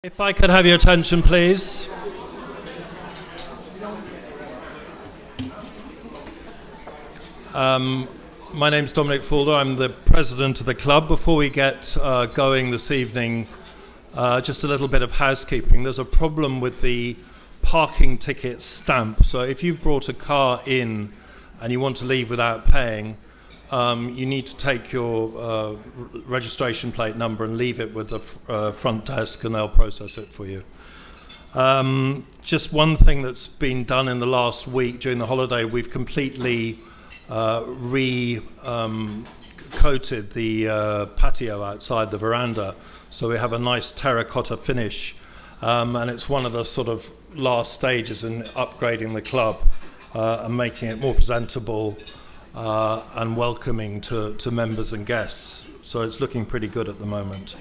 If I could have your attention, please. My name's Dominic Fulder. I'm the president of the club. Before we get going this evening, just a little bit of housekeeping. There's a problem with the parking ticket stamp. So if you've brought a car in and you want to leave without paying, you need to take your registration plate number and leave it with the front desk, and they'll process it for you. Just one thing that's been done in the last week during the holiday, we've completely coated the patio outside the veranda, so we have a nice terracotta finish, and it's one of the sort of last stages in upgrading the club and making it more presentable and welcoming to members and guests. So it's looking pretty good at the moment.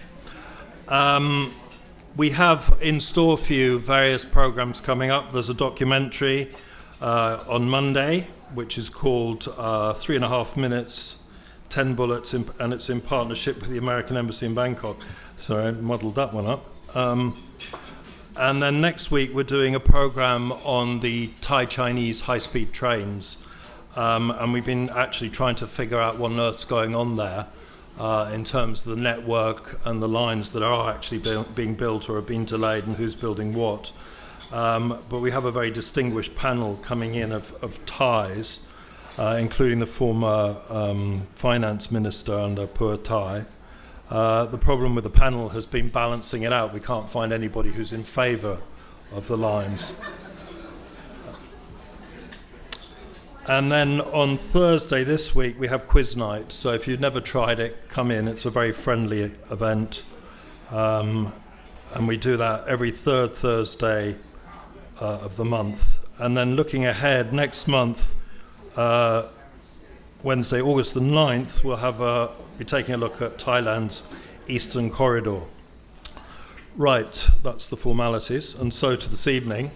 We have in store for you various programs coming up. There's a documentary on Monday, which is called 3.5 Minutes, 10 Bullets, and it's in partnership with the American Embassy in Bangkok. Sorry, I muddled that one up. And then next week we're doing a program on the Thai-Chinese high-speed trains. And we've been actually trying to figure out what on earth's going on there in terms of the network and the lines that are actually being built or have been delayed and who's building what. But we have a very distinguished panel coming in of Thais, including the former finance minister under Phua Thai. The problem with the panel has been balancing it out. We can't find anybody who's in favour of the lines. And then on Thursday this week, we have quiz night. So if you've never tried it, come in. It's a very friendly event. And we do that every third Thursday of the month. And then looking ahead, next month, Wednesday, August the 9th, we'll be taking a look at Thailand's Eastern Corridor. Right, that's the formalities. And so to this evening.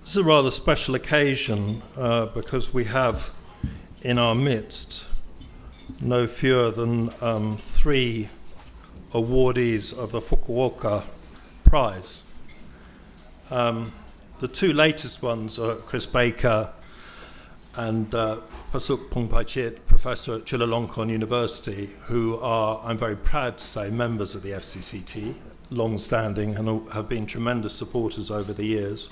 This is a rather special occasion because we have in our midst no fewer than 3 awardees of the Fukuoka Prize. The 2 latest ones are Chris Baker and Pasuk Phongpaichit, professor at Chulalongkorn University, who are, I'm very proud to say, members of the FCCT, long-standing, and have been tremendous supporters over the years.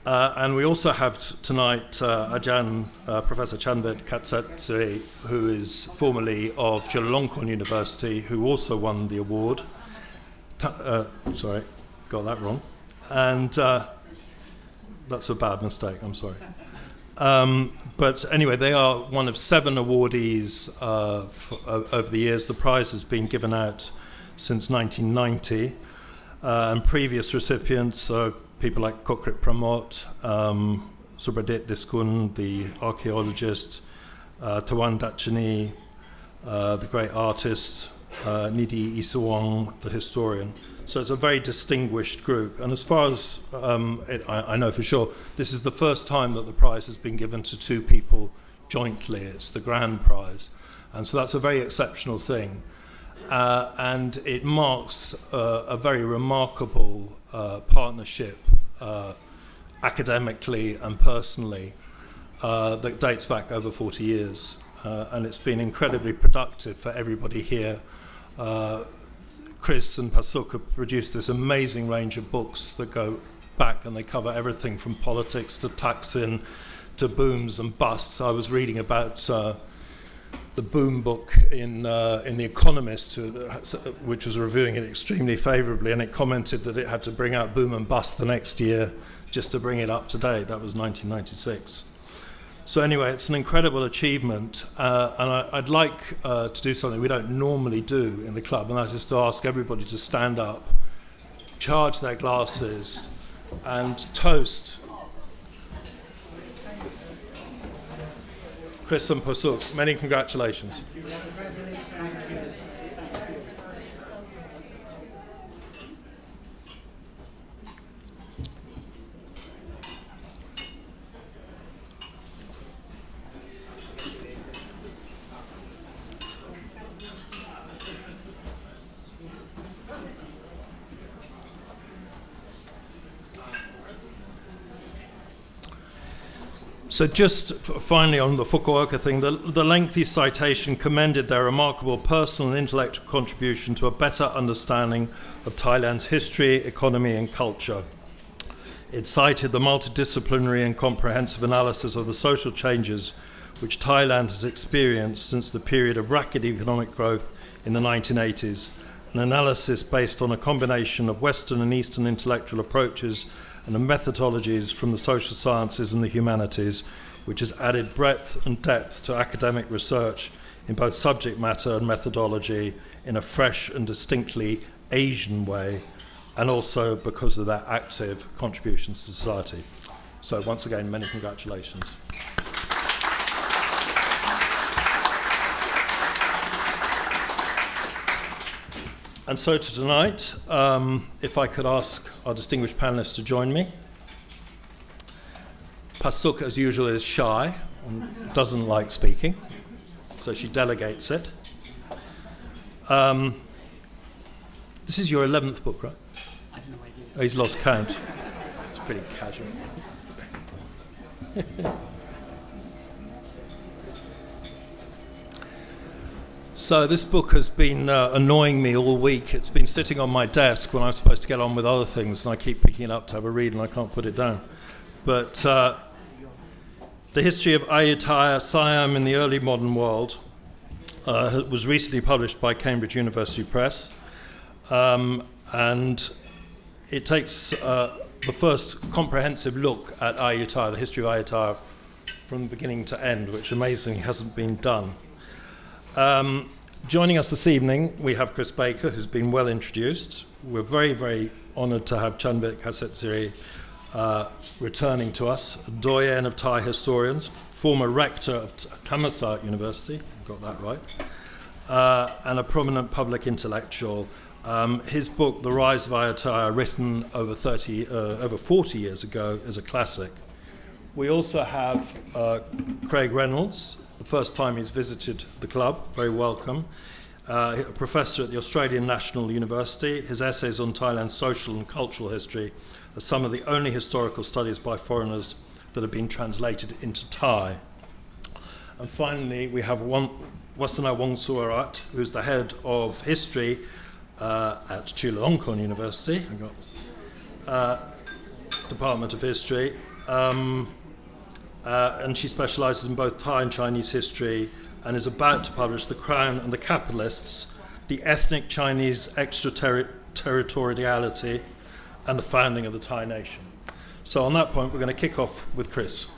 And we also have tonight Professor Chanvet Katsetse, who is formerly of Chulalongkorn University, who also won the award. Sorry, got that wrong. And that's a bad mistake, I'm sorry. But anyway, they are one of 7 awardees over the years. The prize has been given out since 1990. And previous recipients are people like Kokrit Pramot, Subradit Diskun, the archaeologist, Tawan Dachini, the great artist, Nidi Isuwang, the historian. So it's a very distinguished group. And as far as I know for sure, this is the first time that the prize has been given to 2 people jointly. It's the grand prize. And so that's a very exceptional thing. And it marks a very remarkable partnership academically and personally that dates back over 40 years. And it's been incredibly productive for everybody here. Chris and Pasuk have produced this amazing range of books that go back, and they cover everything from politics to Thaksin to booms and busts. I was reading about the boom book in The Economist, which was reviewing it extremely favourably, and it commented that it had to bring out boom and bust the next year just to bring it up to date. That was 1996. So anyway, it's an incredible achievement, and I'd like to do something we don't normally do in the club, and that is to ask everybody to stand up, charge their glasses, and toast Chris and Pasuk. Many congratulations. So just finally on the Fukuoka thing, the lengthy citation commended their remarkable personal and intellectual contribution to a better understanding of Thailand's history, economy and culture. It cited the multidisciplinary and comprehensive analysis of the social changes which Thailand has experienced since the period of rapid economic growth in the 1980s, an analysis based on a combination of Western and Eastern intellectual approaches and the methodologies from the social sciences and the humanities, which has added breadth and depth to academic research in both subject matter and methodology in a fresh and distinctly Asian way, and also because of their active contributions to society. So once again, many congratulations. And so to tonight, if I could ask our distinguished panelists to join me. Pasuk, as usual, is shy and doesn't like speaking, so she delegates it. This is your 11th book, right? I have no idea. Oh, he's lost count. It's pretty casual. So this book has been annoying me all week. It's been sitting on my desk when I'm supposed to get on with other things, and I keep picking it up to have a read, and I can't put it down. But The History of Ayutthaya, Siam in the Early Modern World was recently published by Cambridge University Press, and it takes the first comprehensive look at Ayutthaya, the history of Ayutthaya, from beginning to end, which amazingly hasn't been done. Joining us this evening, we have Chris Baker, who's been well introduced. We're very, very honoured to have Chanvit Kasetsiri returning to us, a doyen of Thai historians, former rector of Thammasat University, got that right, and a prominent public intellectual. His book, The Rise of Iut, written over 40 years ago, is a classic. We also have Craig Reynolds, the first time he's visited the club, very welcome. A professor at the Australian National University. His essays on Thailand's social and cultural history are some of the only historical studies by foreigners that have been translated into Thai. And finally, we have Wasana Wongsuarat, who's the head of history at Chulalongkorn University, Department of History. And she specialises in both Thai and Chinese history and is about to publish The Crown and the Capitalists, the Ethnic Chinese Extraterritoriality and the Founding of the Thai Nation. So on that point, we're going to kick off with Chris.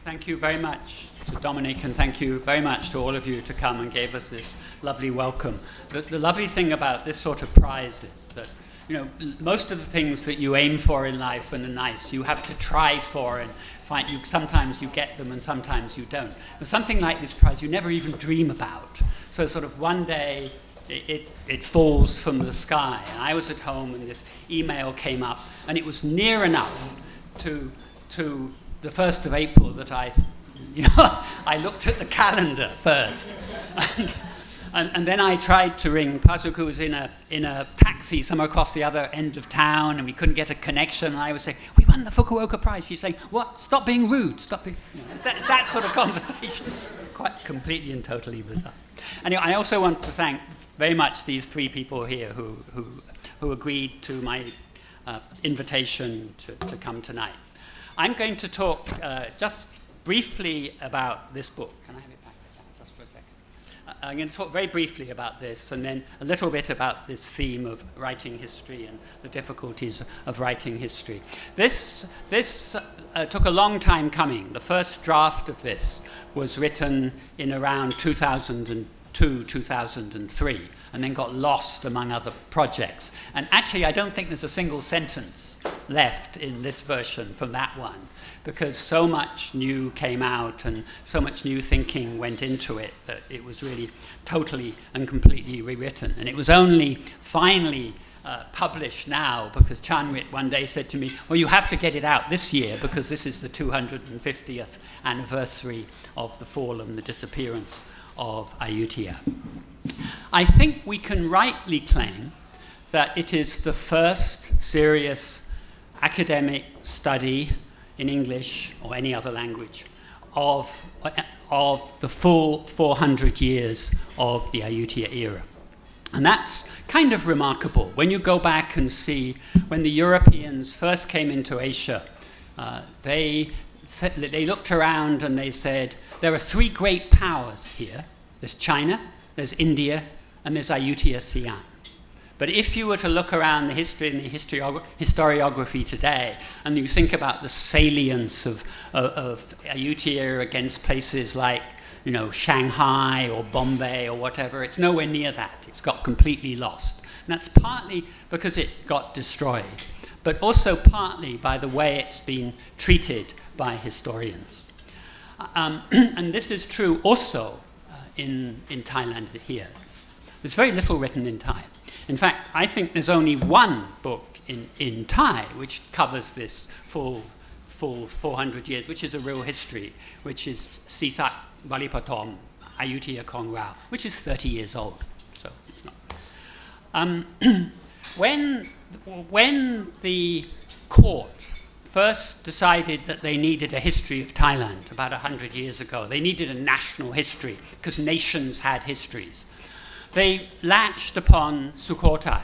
Thank you very much to Dominic, and thank you very much to all of you to come and gave us this lovely welcome. The lovely thing about this sort of prize is that, you know, most of the things that you aim for in life and are nice, you have to try for and find. Sometimes you get them and sometimes you don't. But something like this prize you never even dream about. So sort of one day it falls from the sky. And I was at home and this email came up, and it was near enough to the 1st of April that I looked at the calendar first. And then I tried to ring Pasuk, who was in a taxi somewhere across the other end of town, and we couldn't get a connection. And I was saying, "We won the Fukuoka Prize." She's saying, "What? Stop being rude. Stop being..." That sort of conversation. Quite completely and totally bizarre. Anyway, I also want to thank very much these 3 people here who agreed to my invitation to come tonight. I'm going to talk just briefly about this book. Can I have it back just for a second? I'm going to talk very briefly about this, and then a little bit about this theme of writing history and the difficulties of writing history. This took a long time coming. The first draft of this was written in around 2002, 2003, and then got lost among other projects. And actually, I don't think there's a single sentence left in this version from that one, because so much new came out and so much new thinking went into it that it was really totally and completely rewritten. And it was only finally published now because Chanwit one day said to me, "Well, you have to get it out this year because this is the 250th anniversary of the fall and the disappearance of Ayutthaya." I think we can rightly claim that it is the first serious academic study in English or any other language of the full 400 years of the Ayutthaya era. And that's kind of remarkable. When you go back and see when the Europeans first came into Asia, they looked around and they said, there are three great powers here. There's China, there's India, and there's Ayutthaya Siam. But if you were to look around the history and the historiography today, and you think about the salience of Ayutthaya against places like, you know, Shanghai or Bombay or whatever, it's nowhere near that. It's got completely lost. And that's partly because it got destroyed, but also partly by the way it's been treated by historians. And this is true also in Thailand here. There's very little written in Thai. In fact, I think there's only one book in Thai which covers this full 400 years, which is a real history, which is Sisak Balipatom Ayutthaya Kong Rao, which is 30 years old. So it's not. When the court first decided that they needed a history of Thailand about 100 years ago, they needed a national history because nations had histories. They latched upon Sukhothai,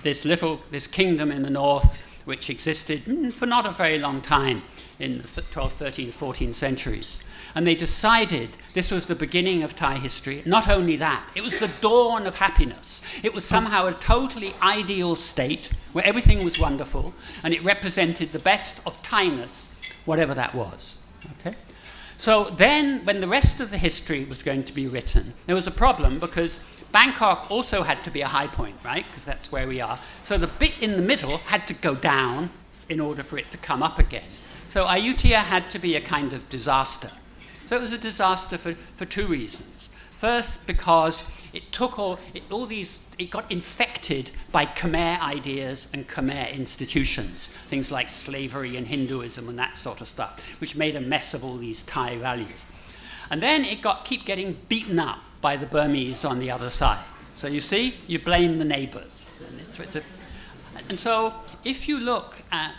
this kingdom in the north which existed for not a very long time in the 12th, 13th, 14th centuries. And they decided this was the beginning of Thai history. Not only that, it was the dawn of happiness. It was somehow a totally ideal state where everything was wonderful, and it represented the best of Thainess, whatever that was. Okay? So then, when the rest of the history was going to be written, there was a problem because Bangkok also had to be a high point, right? Because that's where we are. So the bit in the middle had to go down in order for it to come up again. So Ayutthaya had to be a kind of disaster. So it was a disaster for two reasons. First, because it got infected by Khmer ideas and Khmer institutions, things like slavery and Hinduism and that sort of stuff, which made a mess of all these Thai values. And then it keep getting beaten up by the Burmese on the other side. So you see, you blame the neighbors. And so if you look at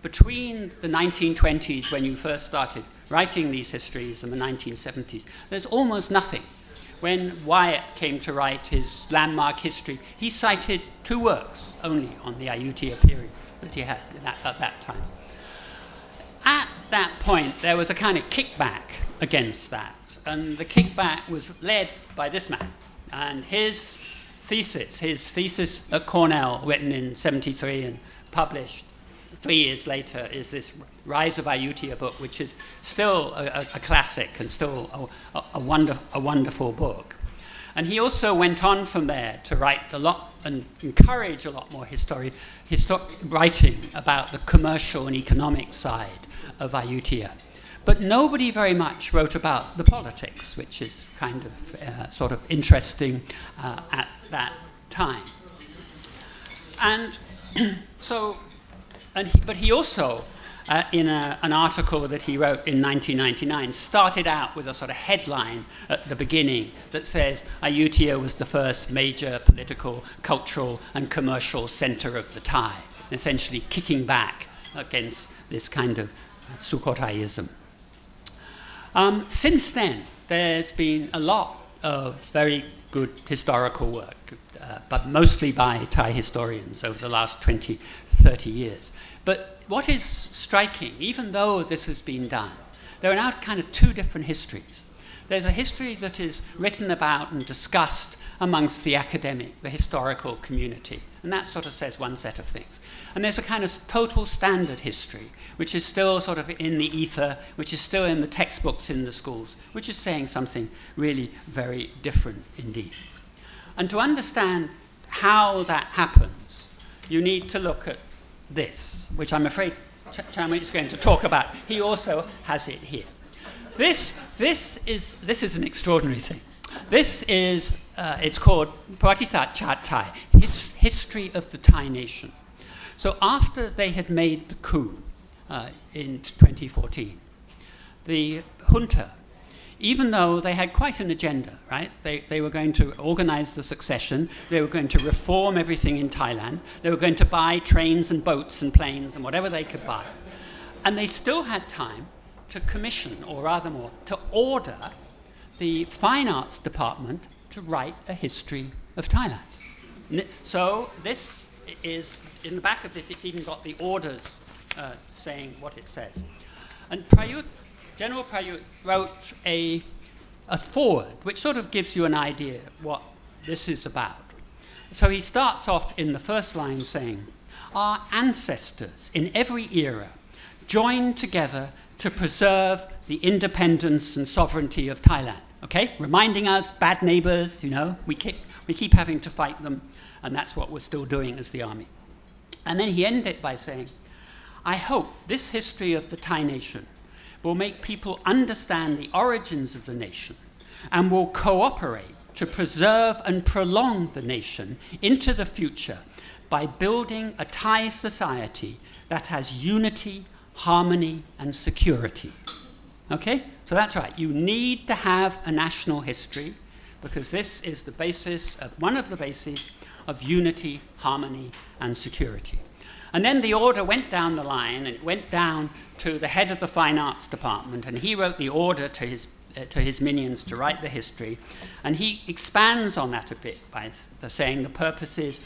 between the 1920s, when you first started writing these histories, and the 1970s, there's almost nothing. When Wyatt came to write his landmark history, he cited two works only on the Ayutthaya period that he had at that time. At that point, there was a kind of kickback against that, and the kickback was led by this man. And his thesis at Cornell, written in 73 and published 3 years later, is this Rise of Ayutthaya book, which is still a classic and still a wonderful book. And he also went on from there to write a lot and encourage a lot more writing about the commercial and economic side of Ayutthaya. But nobody very much wrote about the politics, which is kind of sort of interesting at that time. And but he also, in an article that he wrote in 1999, started out with a sort of headline at the beginning that says Ayutthaya was the first major political, cultural, and commercial center of the Thai, essentially kicking back against this kind of Sukhothaiism. Since then, there's been a lot of very good historical work, but mostly by Thai historians over the last 20, 30 years. But what is striking, even though this has been done, there are now kind of two different histories. There's a history that is written about and discussed amongst the academic, the historical community, and that sort of says one set of things. And there's a kind of total standard history, which is still sort of in the ether, which is still in the textbooks in the schools, which is saying something really very different indeed. And to understand how that happens, you need to look at this, which I'm afraid Chamit is going to talk about. He also has it here. This is an extraordinary thing. This is, it's called Prawatisat Chat Thai, History of the Thai Nation. So after they had made the coup in 2014, the junta, even though they had quite an agenda, right? They were going to organize the succession, they were going to reform everything in Thailand, they were going to buy trains and boats and planes and whatever they could buy. And they still had time to commission, or rather more, to order the Fine Arts Department to write a history of Thailand. So this is, in the back of this, it's even got the orders saying what it says. And General Prayut wrote a foreword, which sort of gives you an idea what this is about. So he starts off in the first line saying, "Our ancestors in every era joined together to preserve the independence and sovereignty of Thailand." Okay? Reminding us, bad neighbors, you know, we keep having to fight them, and that's what we're still doing as the army. And then he ended it by saying, "I hope this history of the Thai nation will make people understand the origins of the nation and will cooperate to preserve and prolong the nation into the future by building a Thai society that has unity, harmony, and security." Okay? So that's right. You need to have a national history because this is the basis of, one of the bases of unity, harmony, and security. And then the order went down the line, and it went down to the head of the Fine Arts Department, and he wrote the order to his minions to write the history, and he expands on that a bit by saying the purpose is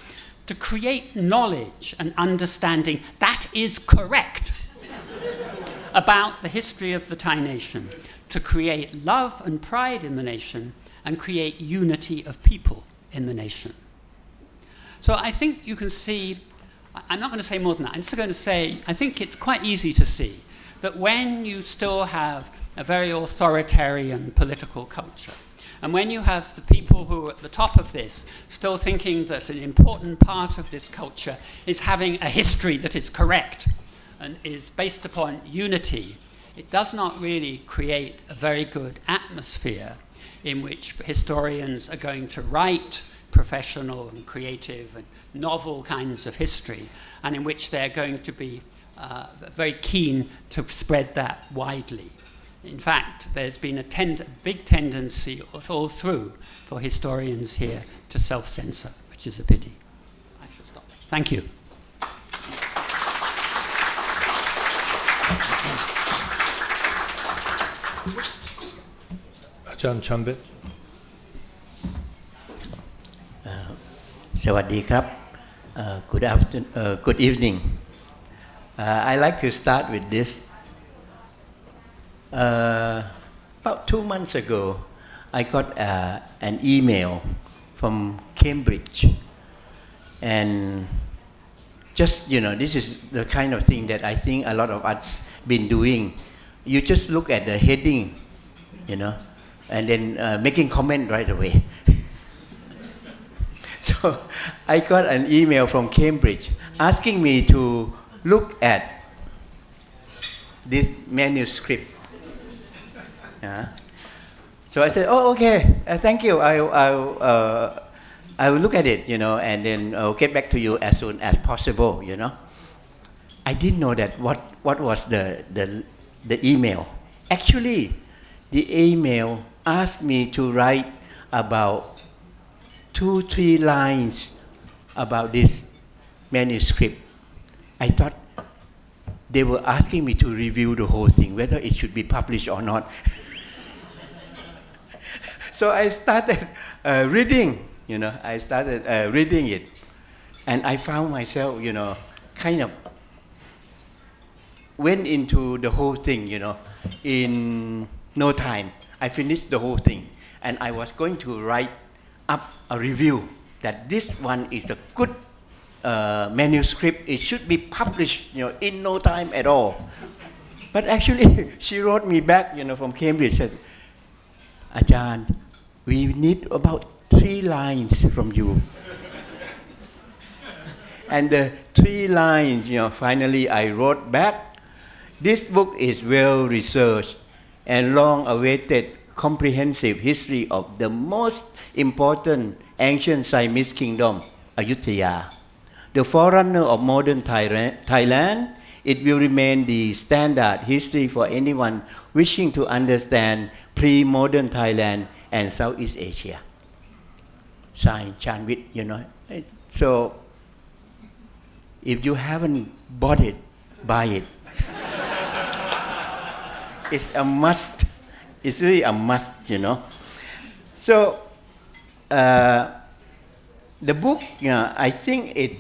to create knowledge and understanding that is correct about the history of the Thai nation, to create love and pride in the nation, and create unity of people in the nation. So I think you can see, I'm not going to say more than that, I'm just going to say, I think it's quite easy to see that when you still have a very authoritarian political culture, and when you have the people who are at the top of this still thinking that an important part of this culture is having a history that is correct and is based upon unity, it does not really create a very good atmosphere in which historians are going to write professional and creative and novel kinds of history, and in which they're going to be very keen to spread that widely. In fact, there's been a big tendency all through for historians here to self-censor, which is a pity. I should stop. Thank you. Ajahn Chanvit. สวัสดีครับ Good afternoon, good evening. I like to start with this. About 2 months ago, I got an email from Cambridge, and just, you know, this is the kind of thing that I think a lot of us been doing. You just look at the heading, you know, and then making comment right away. So I got an email from Cambridge asking me to look at this manuscript. So I said, "Oh, okay, thank you. I will look at it, you know, and then I'll get back to you as soon as possible, you know." I didn't know that what was the email. Actually, the email asked me to write about 2-3 lines about this manuscript. I thought they were asking me to review the whole thing, whether it should be published or not. So I started reading, you know, reading it. And I found myself, you know, kind of went into the whole thing, you know, in no time. I finished the whole thing. And I was going to write up a review that this one is a good manuscript. It should be published, you know, in no time at all. But actually, she wrote me back, you know, from Cambridge, said, "Ajahn, we need about 3 lines from you." And the 3 lines, you know, finally I wrote back, "This book is well researched and long-awaited comprehensive history of the most important ancient Siamese kingdom, Ayutthaya. The forerunner of modern Thailand, it will remain the standard history for anyone wishing to understand pre-modern Thailand and Southeast Asia." Signed, Chanvit, you know. So, if you haven't bought it, buy it. it's a must. It's really a must, you know. So the book, you know, I think it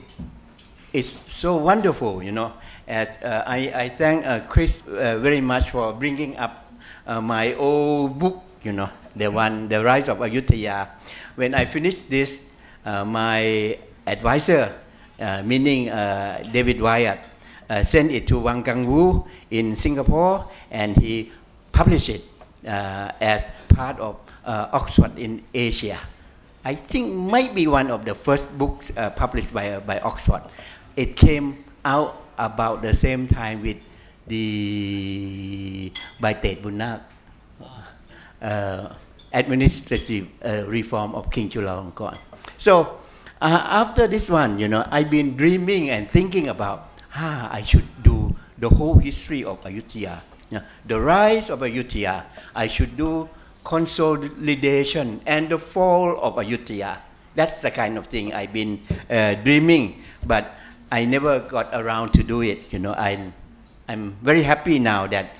is so wonderful, you know. As I thank Chris very much for bringing up my old book, you know, the Rise of Ayutthaya. When I finished this, my advisor, meaning David Wyatt, sent it to Wang Gangwu in Singapore, and he published it as part of Oxford in Asia. I think might be one of the first books published by Oxford. It came out about the same time with the Baitet Bunak administrative reform of King Chulalongkorn. So after this one, you know, I've been dreaming and thinking about, I should do the whole history of Ayutthaya. The rise of Ayutthaya. I should do consolidation and the fall of Ayutthaya. That's the kind of thing I've been dreaming, but I never got around to do it. You know, I'm very happy now that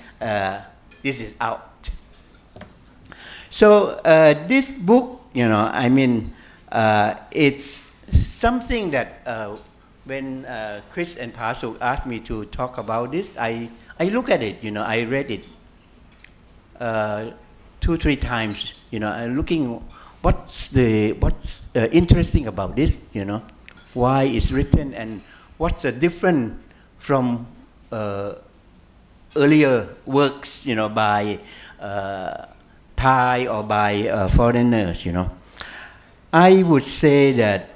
this is out. So this book, you know, I mean, it's something that when Chris and Pasuk asked me to talk about this, I look at it. You know, I read it 2-3 times. You know, I'm looking what's interesting about this. You know, why it's written and what's the difference from earlier works. You know, by Thai or by foreigners. You know, I would say that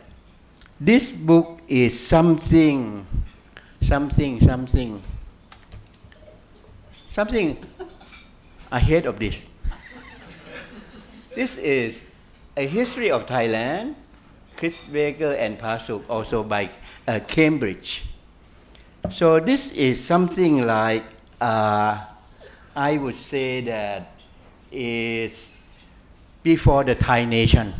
this book is something ahead of this. This is A History of Thailand, Chris Baker and Pasuk, also by Cambridge. So this is something like, I would say that is before the Thai nation.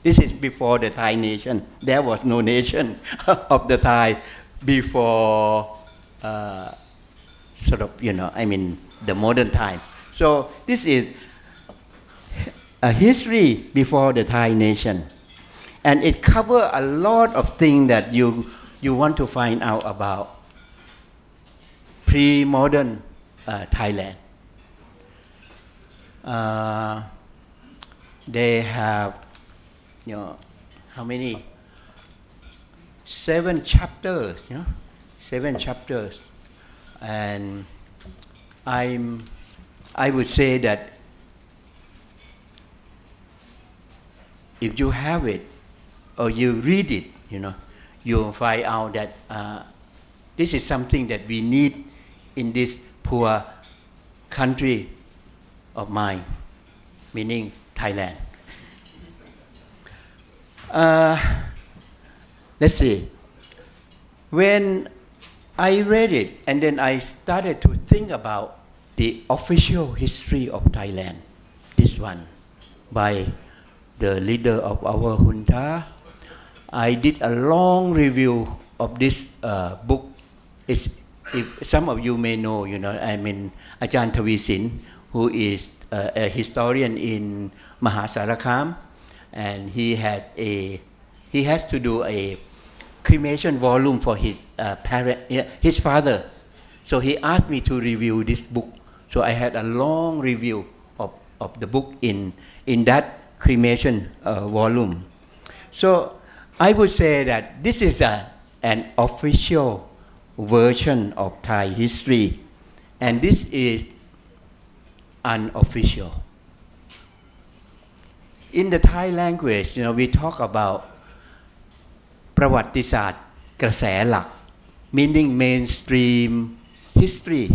This is before the Thai nation. There was no nation of the Thai before, sort of, you know, I mean, the modern time. So this is a history before the Thai nation. And it covers a lot of things that you want to find out about pre-modern Thailand. They have, you know, how many? 7 chapters, you know, 7 chapters. And I would say that if you have it or you read it, you know, you'll find out that this is something that we need in this poor country of mine, meaning Thailand. Let's see. When I read it and then I started to think about the official history of Thailand, this one by the leader of our junta, I did a long review of this book. If some of you may know, you know, I mean, Ajahn Tavisin, who is a historian in Mahasarakam, and he has to do a cremation volume for his his father. So he asked me to review this book. So I had a long review of the book in that cremation volume. So I would say that this is an official version of Thai history, and this is unofficial. In the Thai language, you know, we talk about ประวัติศาสตร์กระแสหลัก meaning mainstream history.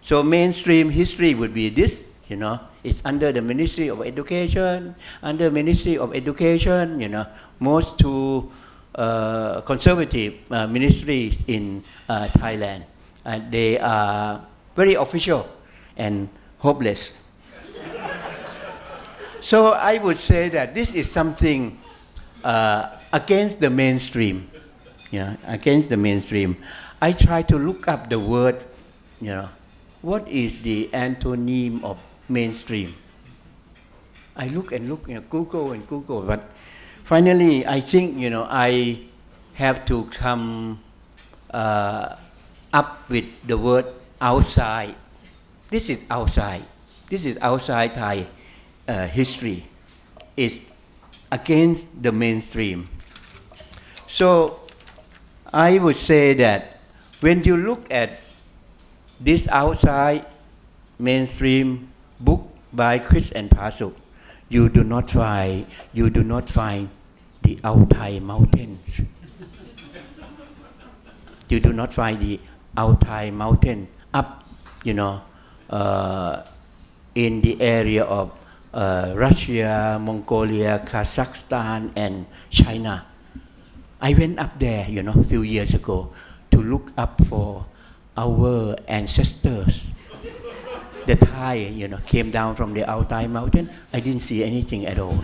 So mainstream history would be this, you know, it's under the Ministry of Education. Under Ministry of Education, you know, most two conservative ministries in Thailand, they are very official and hopeless. So I would say that this is something against the mainstream, against the mainstream. I try to look up the word, what is the antonym of mainstream? I look and look, Google and Google, but finally I think, I have to come up with the word outside. This is outside. This is outside Thai history. It's against the mainstream. So I would say that when you look at this outside mainstream book by Chris and Pasuk, you do not find the Outi Mountains. You do not find the Outi Mountain up, in the area of Russia, Mongolia, Kazakhstan, and China. I went up there, a few years ago to look up for our ancestors. The Thai, came down from the Outi Mountain. I didn't see anything at all,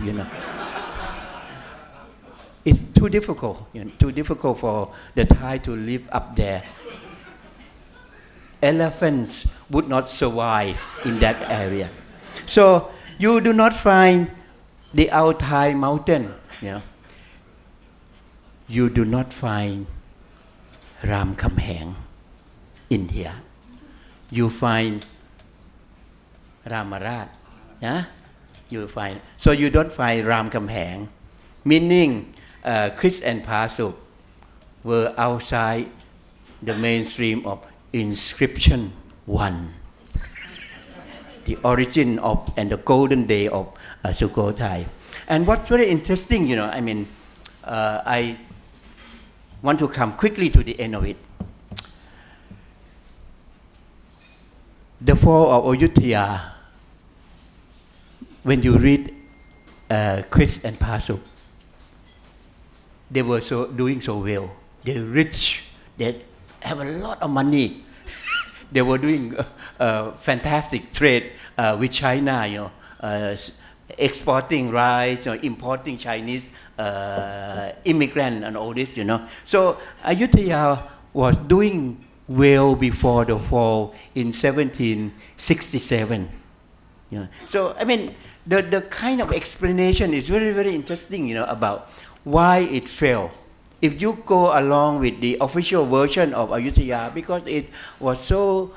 It's too difficult, too difficult for the Thai to live up there. Elephants would not survive in that area. So you do not find the Outi Mountain, You do not find Ram Kamheng in here. You find Ramarat, You find, so you don't find Ram Kamheng, meaning Chris and Pasuk were outside the mainstream of inscription 1, the origin of and the golden day of Sukhothai. And what's very interesting, I want to come quickly to the end of it. The fall of Ayutthaya, when you read Chris and Pasuk, they were doing so well. They're rich. They have a lot of money. They were doing fantastic trade with China, exporting rice, importing Chinese immigrants and all this, So Ayutthaya was doing well before the fall in 1767. So the kind of explanation is very, very interesting, about why it fell. If you go along with the official version of Ayutthaya, because it was so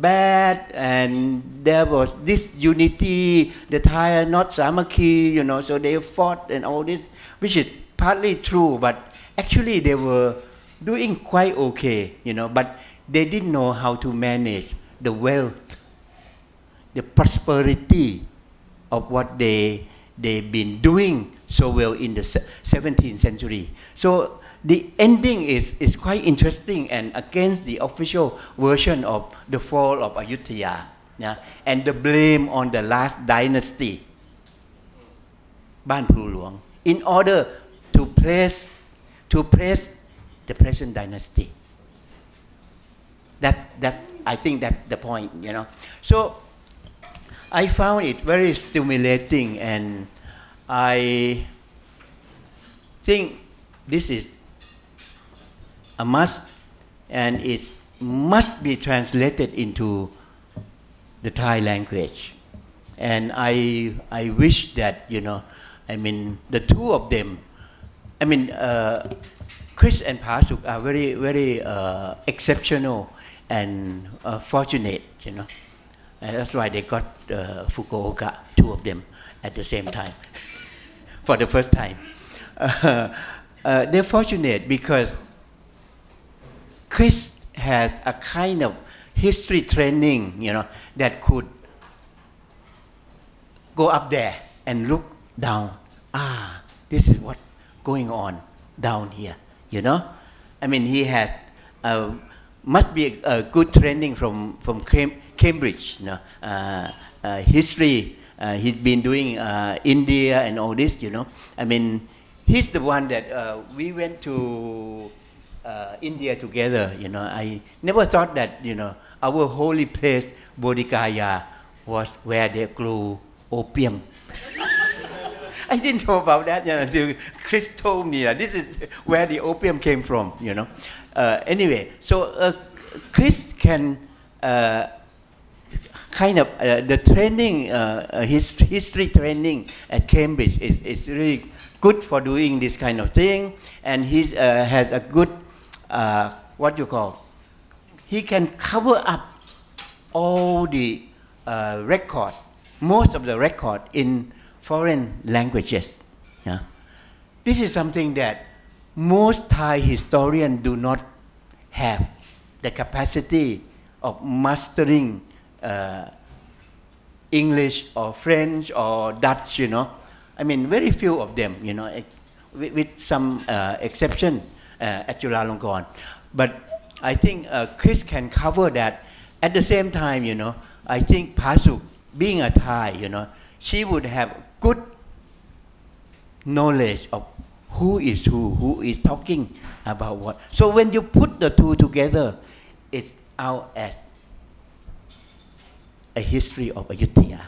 bad and there was this unity, the Thai are not Samaki, so they fought and all this, which is partly true, but actually they were doing quite okay, but they didn't know how to manage the wealth, the prosperity of what they've been doing so well in the 17th century. So the ending is quite interesting and against the official version of the fall of Ayutthaya, and the blame on the last dynasty, Ban Phru Luang, in order to praise the present dynasty. I think that's the point, So I found it very stimulating, and I think this is a must, and it must be translated into the Thai language. And I wish that, the two of them, Chris and Pasuk are very, very exceptional and fortunate, And that's why they got Fukuoka, two of them, at the same time, for the first time. They're fortunate because Chris has a kind of history training, that could go up there and look down. This is what's going on down here, He has must be a good training from Cambridge, history. He's been doing India and all this, He's the one that we went to India together, I never thought that, our holy place, Bodhikaya, was where they grew opium. I didn't know about that until Chris told me that this is where the opium came from, Anyway, so Chris can kind of the training, history training at Cambridge is really good for doing this kind of thing, and he has a good what you call. He can cover up all the record, most of the record in foreign languages. Yeah. This is something that most Thai historians do not have the capacity of mastering English or French or Dutch, I mean, very few of them, with some exception at Chulalongkorn. But I think Chris can cover that. At the same time, I think Pasuk, being a Thai, she would have good knowledge of who is talking about what. So when you put the two together, it's out as A History of Ayutthaya.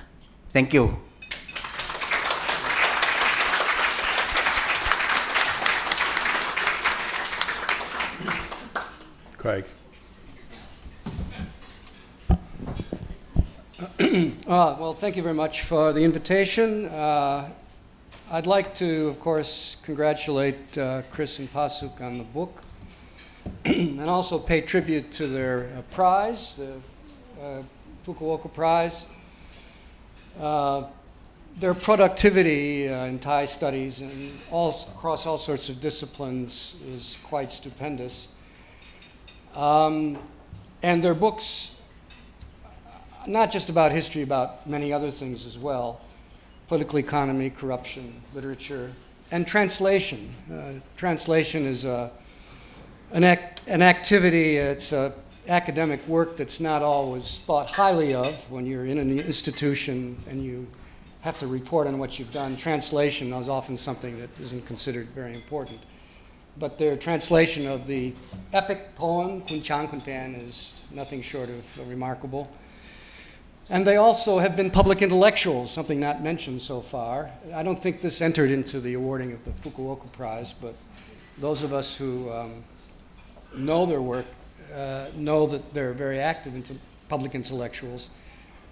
Thank you. Craig. Well, thank you very much for the invitation. I'd like to, of course, congratulate Chris and Pasuk on the book, and also pay tribute to their prize, the Fukuoka Prize. Their productivity in Thai studies and across all sorts of disciplines is quite stupendous. And their books, not just about history, about many other things as well: political economy, corruption, literature, and translation. Translation is an activity, it's an academic work that's not always thought highly of when you're in an institution and you have to report on what you've done. Translation is often something that isn't considered very important. But their translation of the epic poem, Kun Chang Kun Pan, is nothing short of remarkable. And they also have been public intellectuals, something not mentioned so far. I don't think this entered into the awarding of the Fukuoka Prize, but those of us who know their work know that they're very active public intellectuals.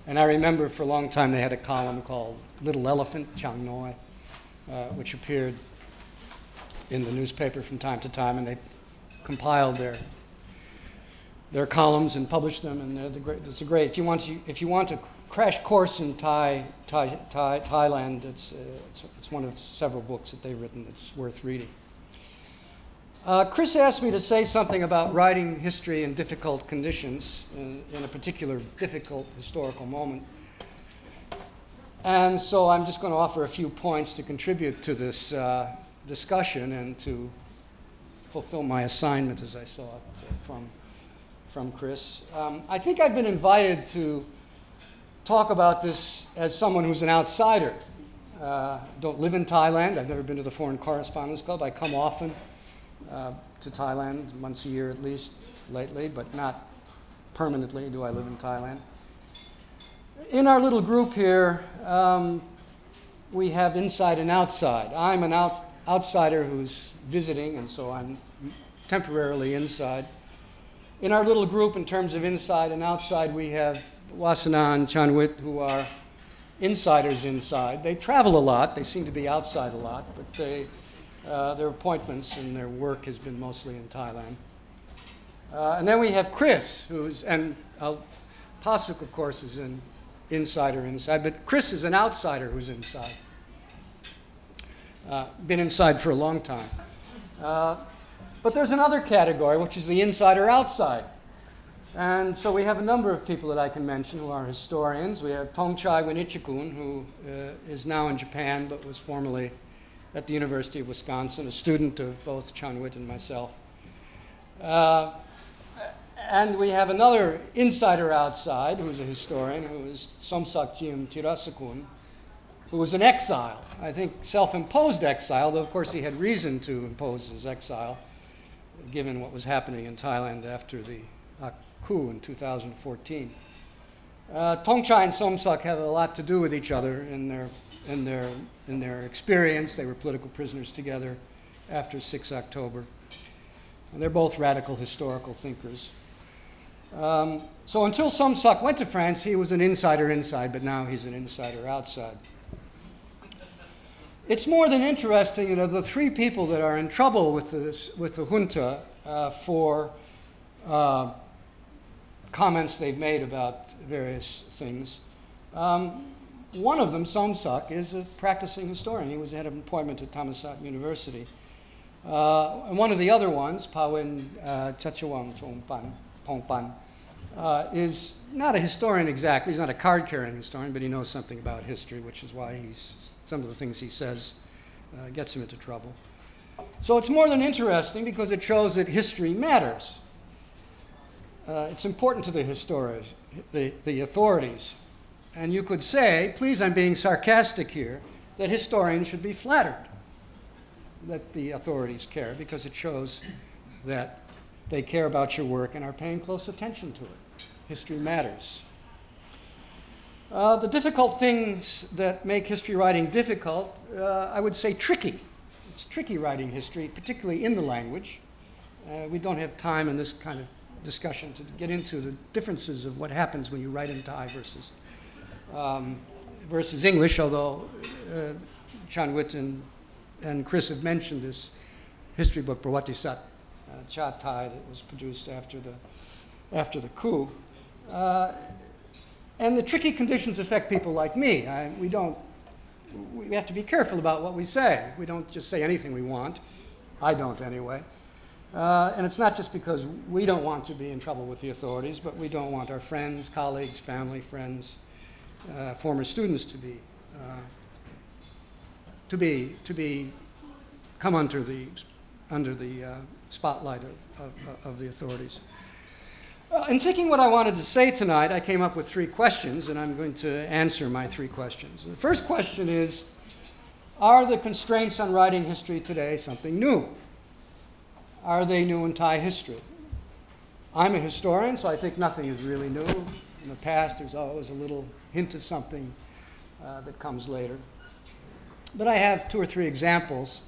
And I remember for a long time they had a column called Little Elephant, Chang Noi, which appeared in the newspaper from time to time, and they compiled their columns and published them, and it's a great. If you want to crash course in Thailand, it's one of several books that they've written that's worth reading. Chris asked me to say something about writing history in difficult conditions, in a particular difficult historical moment. And so I'm just going to offer a few points to contribute to this discussion and to fulfill my assignment, as I saw it from Chris. I think I've been invited to talk about this as someone who's an outsider. Don't live in Thailand. I've never been to the Foreign Correspondents Club. I come often to Thailand, once a year at least lately, but not permanently do I live in Thailand. In our little group here, we have inside and outside. I'm an outsider who's visiting, and so I'm temporarily inside. In our little group, in terms of inside and outside, we have Wasana and Chanwit, who are insiders inside. They travel a lot. They seem to be outside a lot, but their appointments and their work has been mostly in Thailand. And then we have Chris, Pasuk, of course, is an insider inside, but Chris is an outsider who's inside. Been inside for a long time. But there's another category, which is the insider-outside. And so we have a number of people that I can mention who are historians. We have Thongchai Winichikun, who is now in Japan, but was formerly at the University of Wisconsin, a student of both Chanwit and myself. And we have another insider-outside, who's a historian, who is Somsak Jim Tirasakun, who was in exile. I think self-imposed exile, though of course he had reason to impose his exile, given what was happening in Thailand after the coup in 2014. Thongchai and Somsak have a lot to do with each other in their experience. They were political prisoners together after 6 October. And they're both radical historical thinkers. So until Somsak went to France, he was an insider inside, but now he's an insider outside. It's more than interesting, the three people that are in trouble with the junta for comments they've made about various things. One of them, Somsak, is a practicing historian. He had an appointment at Thammasat University. And one of the other ones, Pawin Chachawang Phongpan, is not a historian exactly. He's not a card-carrying historian, but he knows something about history, which is why some of the things he says gets him into trouble. So it's more than interesting because it shows that history matters. It's important to the historians, the authorities. And you could say, please, I'm being sarcastic here, that historians should be flattered that the authorities care, because it shows that they care about your work and are paying close attention to it. History matters. The difficult things that make history writing difficult, I would say tricky. It's tricky writing history, particularly in the language. We don't have time in this kind of discussion to get into the differences of what happens when you write in Thai versus English, although Chanwit and Chris have mentioned this history book, Prawatisat Cha Thai, that was produced after the coup. And the tricky conditions affect people like me. We have to be careful about what we say. We don't just say anything we want. I don't anyway. And it's not just because we don't want to be in trouble with the authorities, but we don't want our friends, colleagues, family, friends, former students to come under the spotlight of the authorities. In thinking what I wanted to say tonight, I came up with 3 questions, and I'm going to answer my 3 questions. The first question is, are the constraints on writing history today something new? Are they new in Thai history? I'm a historian, so I think nothing is really new. In the past, there's always a little hint of something that comes later. But I have 2 or 3 examples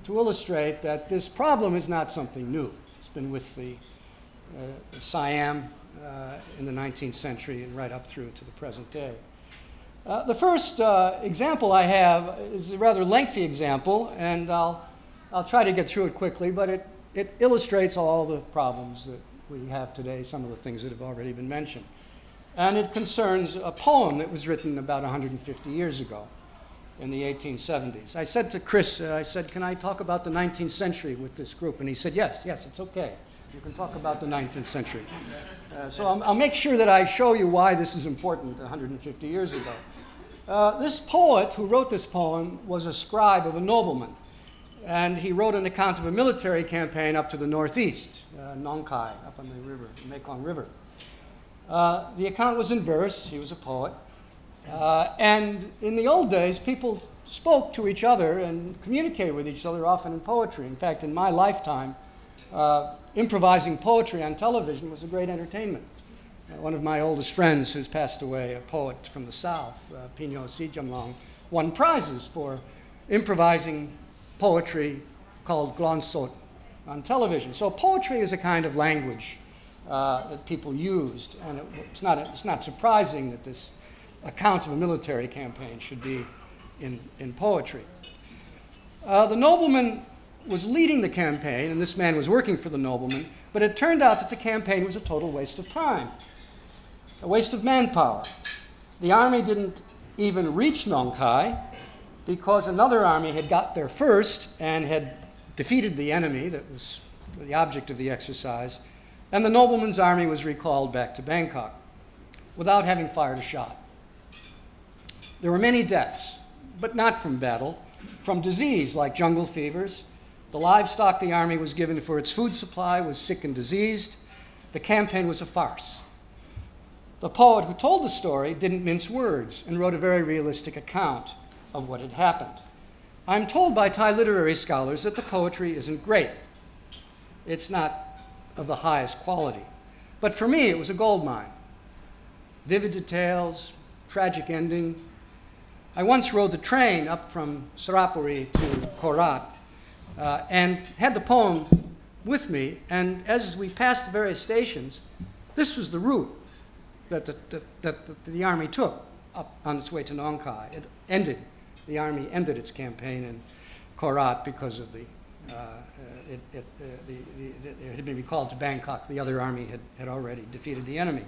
to illustrate that this problem is not something new. It's been with the Siam in the 19th century and right up through to the present day. The first example I have is a rather lengthy example, and I'll try to get through it quickly, but it illustrates all the problems that we have today, some of the things that have already been mentioned. And it concerns a poem that was written about 150 years ago in the 1870s. I said to Chris, can I talk about the 19th century with this group? And he said, yes, it's okay. You can talk about the 19th century. So I'll make sure that I show you why this is important 150 years ago. This poet who wrote this poem was a scribe of a nobleman. And he wrote an account of a military campaign up to the northeast, Nong Khai, up on the river, the Mekong River. The account was in verse. He was a poet. And in the old days, people spoke to each other and communicated with each other often in poetry. In fact, in my lifetime, improvising poetry on television was a great entertainment. One of my oldest friends who's passed away, a poet from the South, Pinyo Sijamlong, won prizes for improvising poetry called Glonsot on television. So poetry is a kind of language that people used, and it's not surprising that this account of a military campaign should be in poetry. The nobleman was leading the campaign, and this man was working for the nobleman, but it turned out that the campaign was a total waste of time, a waste of manpower. The army didn't even reach Nong Khai because another army had got there first and had defeated the enemy that was the object of the exercise, and the nobleman's army was recalled back to Bangkok without having fired a shot. There were many deaths, but not from battle, from disease like jungle fevers. The livestock the army was given for its food supply was sick and diseased. The campaign was a farce. The poet who told the story didn't mince words and wrote a very realistic account of what had happened. I'm told by Thai literary scholars that the poetry isn't great. It's not of the highest quality. But for me, it was a goldmine. Vivid details, tragic ending. I once rode the train up from Sarapuri to Korat and had the poem with me, and as we passed the various stations, This was the route that the army took up on its way to Nong Khai. The army ended its campaign in Korat because of it had been recalled to Bangkok. The other army had already defeated the enemy.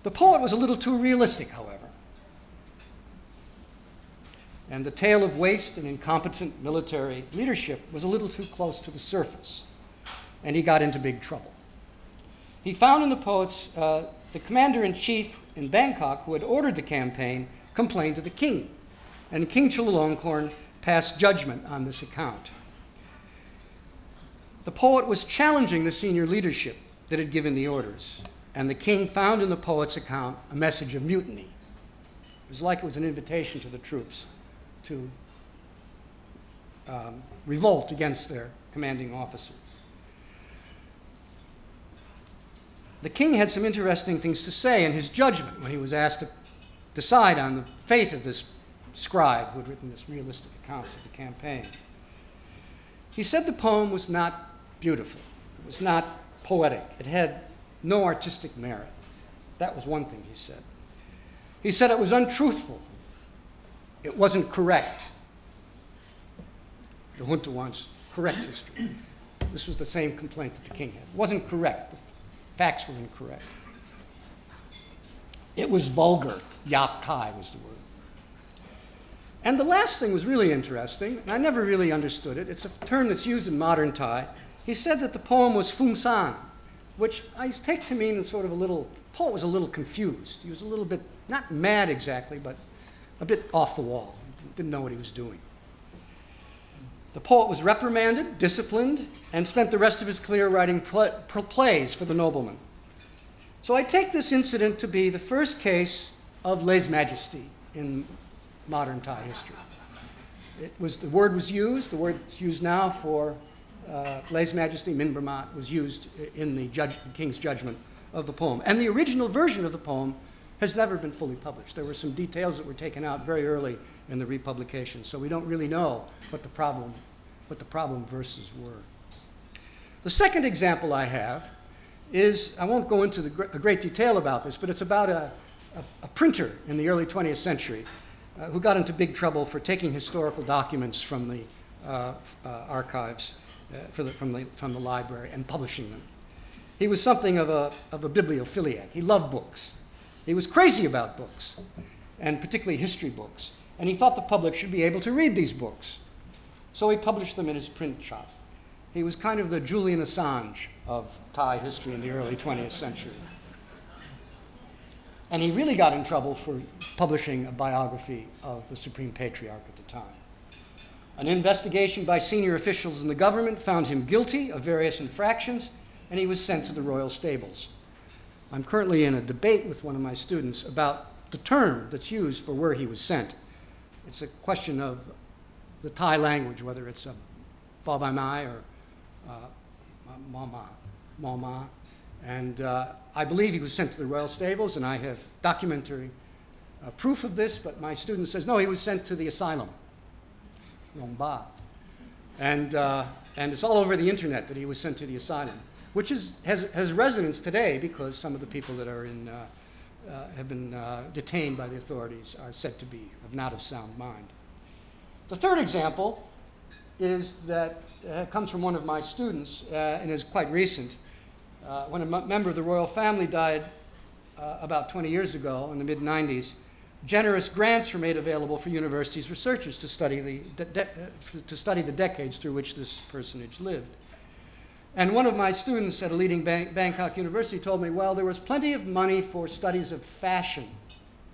The poet was a little too realistic, however. And the tale of waste and incompetent military leadership was a little too close to the surface, and he got into big trouble. He found in the poets the commander-in-chief in Bangkok, who had ordered the campaign, complained to the king, and King Chulalongkorn passed judgment on this account. The poet was challenging the senior leadership that had given the orders, and the king found in the poet's account a message of mutiny. It was like it was an invitation to the troops to revolt against their commanding officer. The king had some interesting things to say in his judgment when he was asked to decide on the fate of this scribe who had written this realistic account of the campaign. He said the poem was not beautiful. It was not poetic. It had no artistic merit. That was one thing he said. He said it was untruthful. It wasn't correct. The junta wants correct history. This was the same complaint that the king had. It wasn't correct. The facts were incorrect. It was vulgar. Yap Thai was the word. And the last thing was really interesting, and I never really understood it. It's a term that's used in modern Thai. He said that the poem was phung san, which I take to mean sort of the poet was a little confused. He was a little bit, not mad exactly, but a bit off the wall. Didn't know what he was doing. The poet was reprimanded, disciplined, and spent the rest of his career writing plays for the nobleman. So I take this incident to be the first case of lèse-majesty in modern Thai history. The word was used, the word that's used now for lèse-majesty, min bramat, was used in the king's judgment of the poem. And the original version of the poem has never been fully published. There were some details that were taken out very early in the republication, so we don't really know what the problem verses were. The second example I have is, I won't go into a great detail about this, but it's about a printer in the early 20th century who got into big trouble for taking historical documents from the archives, from the library, and publishing them. He was something of a bibliophiliac. He loved books. He was crazy about books, and particularly history books. And he thought the public should be able to read these books. So he published them in his print shop. He was kind of the Julian Assange of Thai history in the early 20th century. And he really got in trouble for publishing a biography of the Supreme Patriarch at the time. An investigation by senior officials in the government found him guilty of various infractions, and he was sent to the royal stables. I'm currently in a debate with one of my students about the term that's used for where he was sent. It's a question of the Thai language, whether it's a Babai or Mama. And I believe he was sent to the royal stables, and I have documentary proof of this, but my student says, no, he was sent to the asylum, Long Ba. And it's all over the internet that he was sent to the asylum, which has resonance today because some of the people that are have been detained by the authorities are said to be not of sound mind. The third example is that comes from one of my students and is quite recent. When a member of the royal family died about 20 years ago in the mid-90s, generous grants were made available for universities' researchers to study the decades through which this personage lived. And one of my students at a leading Bangkok university told me, well, there was plenty of money for studies of fashion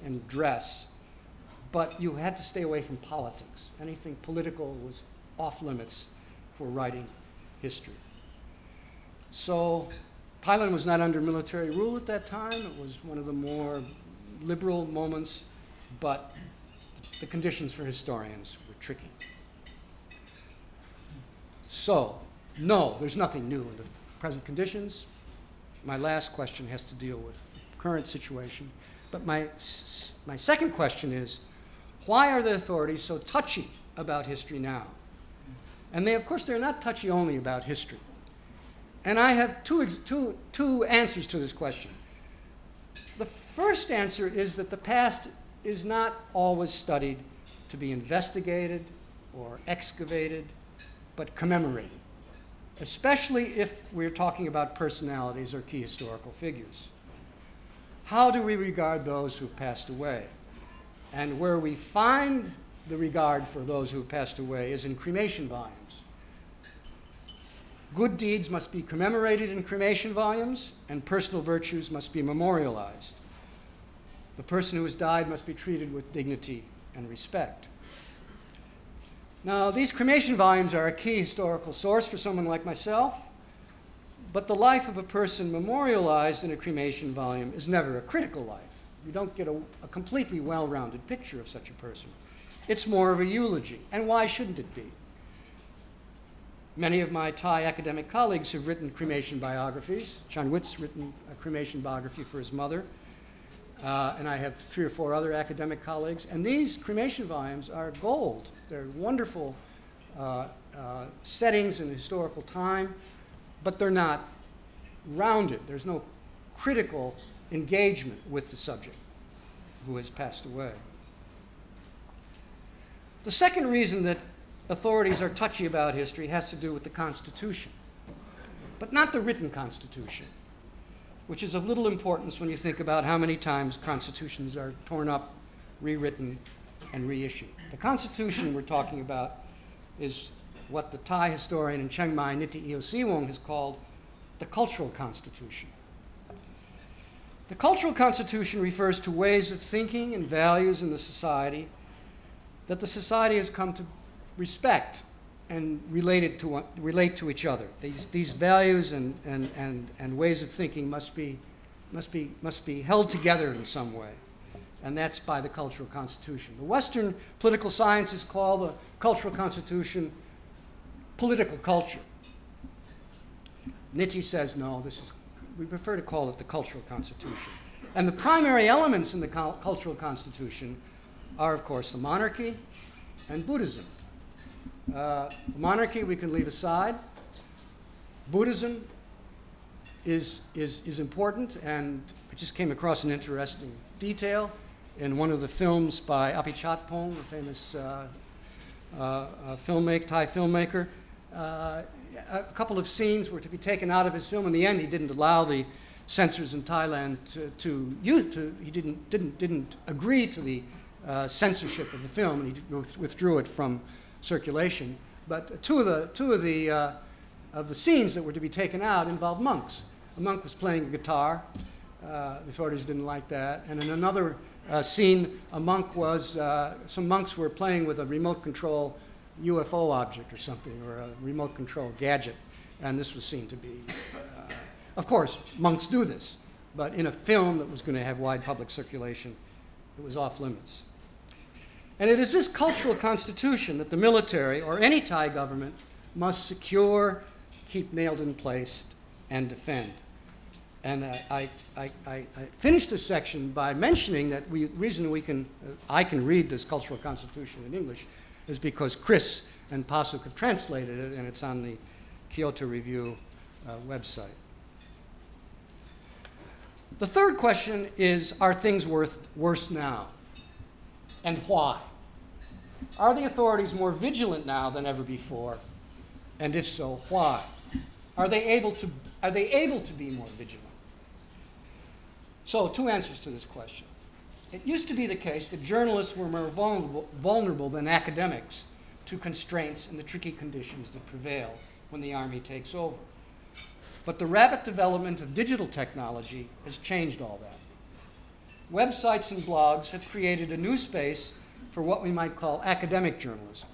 and dress, but you had to stay away from politics. Anything political was off limits for writing history. So Thailand was not under military rule at that time. It was one of the more liberal moments, but the conditions for historians were tricky. So, no, there's nothing new in the present conditions. My last question has to deal with the current situation. But my second question is, why are the authorities so touchy about history now? And of course, they're not touchy only about history. And I have two answers to this question. The first answer is that the past is not always studied to be investigated or excavated, but commemorated, especially if we're talking about personalities or key historical figures. How do we regard those who've passed away? And where we find the regard for those who've passed away is in cremation volumes. Good deeds must be commemorated in cremation volumes, and personal virtues must be memorialized. The person who has died must be treated with dignity and respect. Now, these cremation volumes are a key historical source for someone like myself, but the life of a person memorialized in a cremation volume is never a critical life. You don't get a completely well-rounded picture of such a person. It's more of a eulogy, and why shouldn't it be? Many of my Thai academic colleagues have written cremation biographies. Chanwit's written a cremation biography for his mother, and I have 3 or 4 other academic colleagues. And these cremation volumes are gold. They're wonderful settings in historical time, but they're not rounded. There's no critical engagement with the subject who has passed away. The second reason that authorities are touchy about history has to do with the Constitution, but not the written Constitution, which is of little importance when you think about how many times constitutions are torn up, rewritten, and reissued. The Constitution we're talking about is what the Thai historian in Chiang Mai, Niti Eosiwong, has called the cultural constitution. The cultural constitution refers to ways of thinking and values in the society that the society has come to respect and relate to each other. These values and ways of thinking must be held together in some way, and that's by the cultural constitution. The Western political sciences call the cultural constitution political culture. Niti says no, we prefer to call it the cultural constitution. And the primary elements in the cultural constitution are, of course, the monarchy and Buddhism. The monarchy we can leave aside. Buddhism is important, and I just came across an interesting detail in one of the films by Outi Mountain, the famous Thai filmmaker. A couple of scenes were to be taken out of his film. In the end, he didn't allow the censors in Thailand he didn't agree to the censorship of the film, and he withdrew it from circulation. But two of the scenes that were to be taken out involved monks. A monk was playing a guitar. The authorities didn't like that. And in another scene, some monks were playing with a remote control UFO object or something, or a remote control gadget, and this was seen to be, of course, monks do this, but in a film that was going to have wide public circulation, it was off limits. And it is this cultural constitution that the military or any Thai government must secure, keep nailed in place, and defend. And I finished this section by mentioning that the reason I can read this cultural constitution in English is because Chris and Pasuk have translated it, and it's on the Kyoto Review website. The third question is, are things worse now? And why? Are the authorities more vigilant now than ever before? And if so, why? Are they able to be more vigilant? So, 2 answers to this question. It used to be the case that journalists were more vulnerable than academics to constraints and the tricky conditions that prevail when the army takes over. But the rapid development of digital technology has changed all that. Websites and blogs have created a new space for what we might call academic journalism.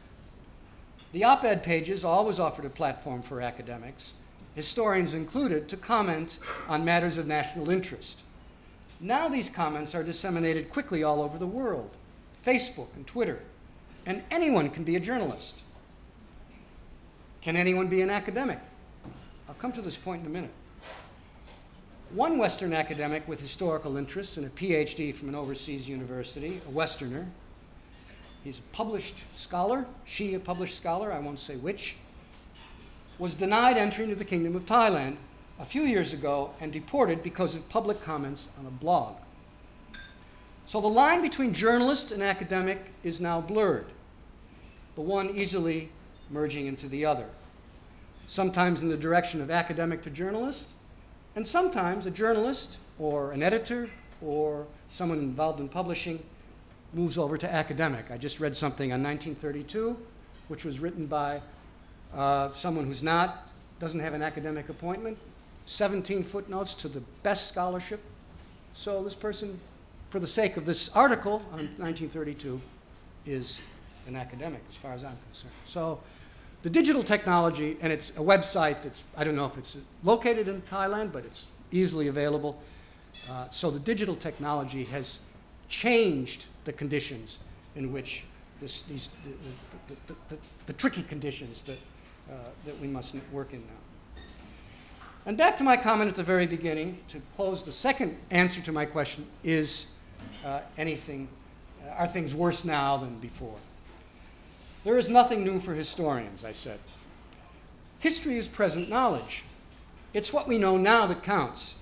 The op-ed pages always offered a platform for academics, historians included, to comment on matters of national interest. Now these comments are disseminated quickly all over the world, Facebook and Twitter, and anyone can be a journalist. Can anyone be an academic? I'll come to this point in a minute. One Western academic with historical interests and a PhD from an overseas university, a Westerner, he's a published scholar, she a published scholar, I won't say which, was denied entry into the Kingdom of Thailand a few years ago and deported because of public comments on a blog. So the line between journalist and academic is now blurred, the one easily merging into the other, sometimes in the direction of academic to journalist, and sometimes a journalist or an editor or someone involved in publishing moves over to academic. I just read something on 1932, which was written by someone who's doesn't have an academic appointment, 17 footnotes to the best scholarship. So this person, for the sake of this article on 1932, is an academic as far as I'm concerned. So the digital technology, and it's a website that's, I don't know if it's located in Thailand, but it's easily available. So the digital technology has changed the conditions in which the tricky conditions that we must work in now. And back to my comment at the very beginning, to close the second answer to my question, are things worse now than before? There is nothing new for historians, I said. History is present knowledge. It's what we know now that counts.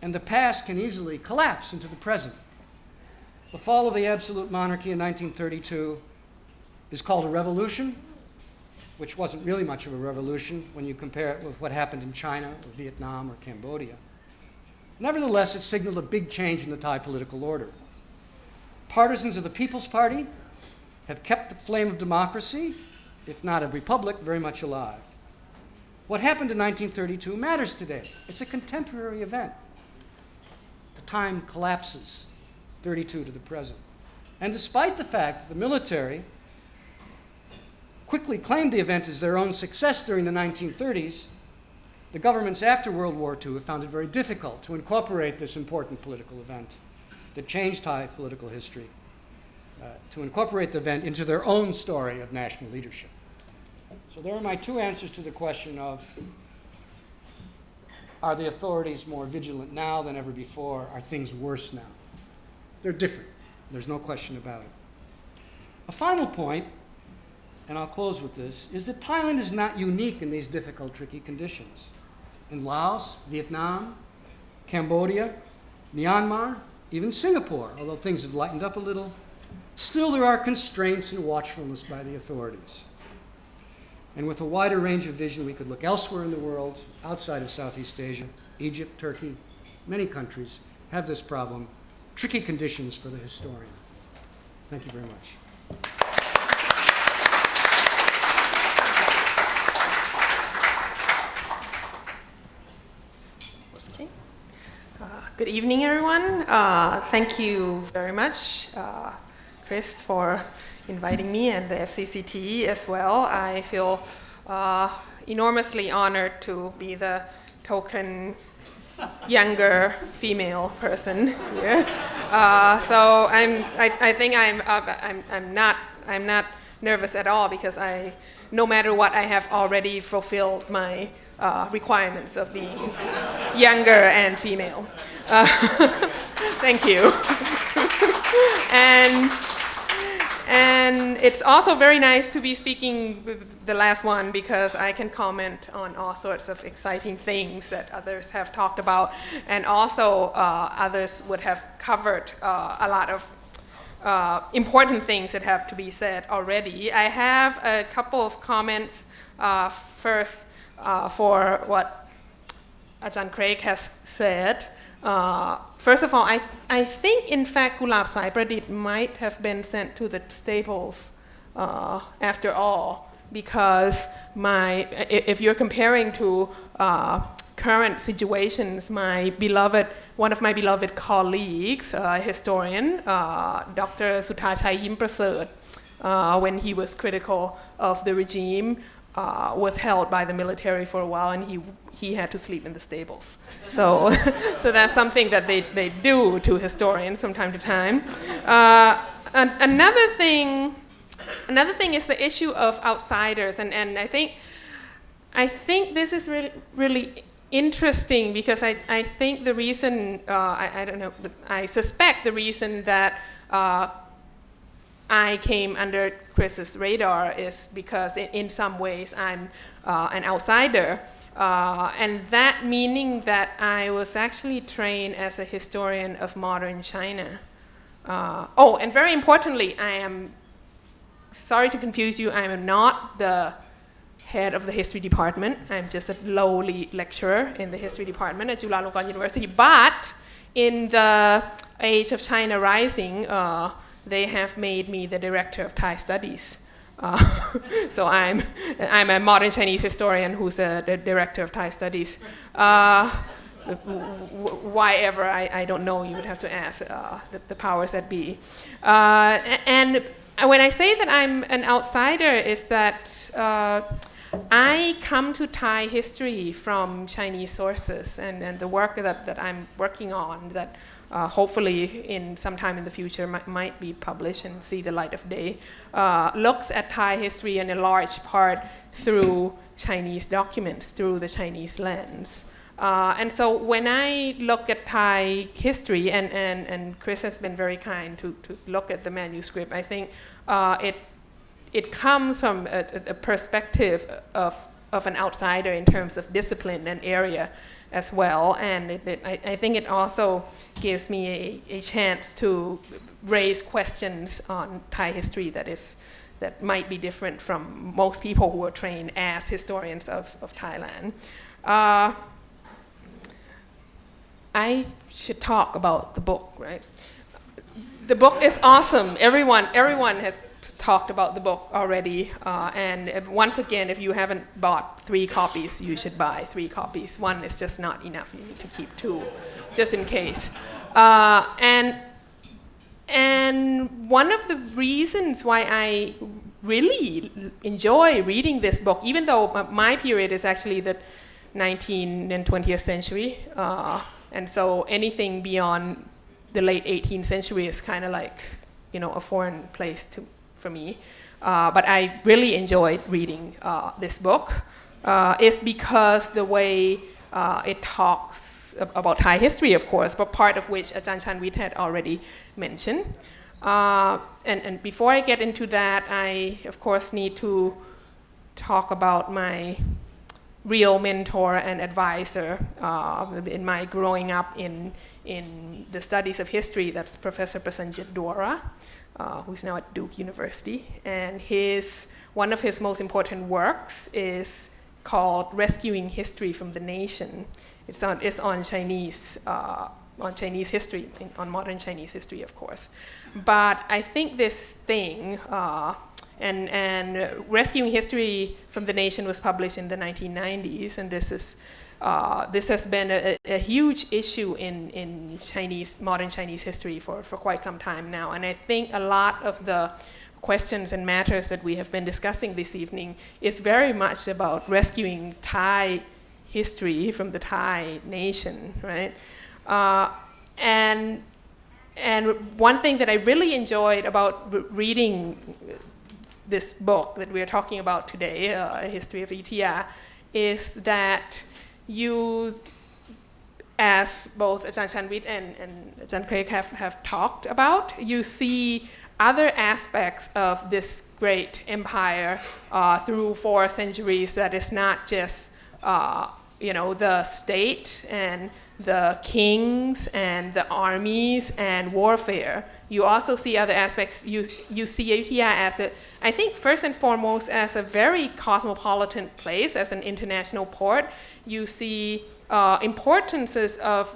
And the past can easily collapse into the present. The fall of the absolute monarchy in 1932 is called a revolution, which wasn't really much of a revolution when you compare it with what happened in China or Vietnam or Cambodia. Nevertheless, it signaled a big change in the Thai political order. Partisans of the People's Party have kept the flame of democracy, if not a republic, very much alive. What happened in 1932 matters today. It's a contemporary event. The time collapses, 32 to the present. And despite the fact that the military quickly claimed the event as their own success during the 1930s, the governments after World War II have found it very difficult to incorporate this important political event that changed Thai political history, to incorporate the event into their own story of national leadership. So there are my two answers to the question of, are the authorities more vigilant now than ever before? Are things worse now? They're different. There's no question about it. A final point, and I'll close with this, is that Thailand is not unique in these difficult, tricky conditions. In Laos, Vietnam, Cambodia, Myanmar, even Singapore, although things have lightened up a little, still there are constraints and watchfulness by the authorities. And with a wider range of vision, we could look elsewhere in the world, outside of Southeast Asia, Egypt, Turkey, many countries have this problem, tricky conditions for the historian. Thank you very much. Okay. Good evening, everyone. Thank you very much, Chris, for inviting me, and the FCCT as well. I feel enormously honored to be the token younger female person here. So I think I'm not nervous at all, because no matter what, I have already fulfilled my requirements of being younger and female. Thank you. And it's also very nice to be speaking with the last one, because I can comment on all sorts of exciting things that others have talked about, and also others would have covered a lot of important things that have to be said already. I have a couple of comments first for what Ajahn Craig has said. First of all, I think, in fact, Gulab Sai Pradit might have been sent to the stables after all, because if you're comparing to current situations, one of my beloved colleagues, a historian, Dr. Suthachai Yimprasert, when he was critical of the regime, was held by the military for a while, and he had to sleep in the stables. So that's something that they do to historians from time to time. Another thing is the issue of outsiders, and I think this is really interesting, because I think the reason I suspect the reason that I came under Chris's radar is because in some ways I'm an outsider. And that meaning that I was actually trained as a historian of modern China. And very importantly, I am, sorry to confuse you, I am not the head of the history department. I'm just a lowly lecturer in the history department at Chulalongkorn University. But in the age of China Rising, they have made me the director of Thai studies. So I'm a modern Chinese historian who's the director of Thai studies. Why ever, I don't know. You would have to ask the powers that be. And when I say that I'm an outsider, is that I come to Thai history from Chinese sources, and the work that I'm working on that hopefully in some time in the future might be published and see the light of day, looks at Thai history in a large part through Chinese documents, through the Chinese lens. And so when I look at Thai history, and Chris has been very kind to look at the manuscript, I think it comes from a perspective of an outsider in terms of discipline and area as well. And I think it also gives me a chance to raise questions on Thai history that might be different from most people who are trained as historians of Thailand. I should talk about the book, right? The book is awesome. Everyone has talked about the book already. And once again, if you haven't bought 3 copies, you should buy 3 copies. 1 is just not enough. You need to keep 2, just in case. And one of the reasons why I really enjoy reading this book, even though my period is actually the 19th and 20th century, and so anything beyond the late 18th century is kind of like, a foreign place for me. But I really enjoyed reading this book. Is because the way it talks about Thai history, of course, but part of which Ajahn Chanwit had already mentioned. And before I get into that, I, of course, need to talk about my real mentor and advisor in my growing up in the studies of history. That's Professor Prasenjit Dora, who's now at Duke University. And one of his most important works is called Rescuing History from the Nation. It's on Chinese history, on modern Chinese history, of course. But I think this thing, and Rescuing History from the Nation was published in the 1990s, and this has been a huge issue in modern Chinese history for quite some time now. And I think a lot of the questions and matters that we have been discussing this evening is very much about rescuing Thai history from the Thai nation, right? And one thing that I really enjoyed about reading this book that we're talking about today, A History of Ayutthaya, is that you, as both Ajahn Chanwit and Ajahn Craig have talked about, you see other aspects of this great empire through 4 centuries that is not just the state and the kings and the armies and warfare. You also see other aspects. You see Ayutthaya I think first and foremost as a very cosmopolitan place, as an international port. You see importances of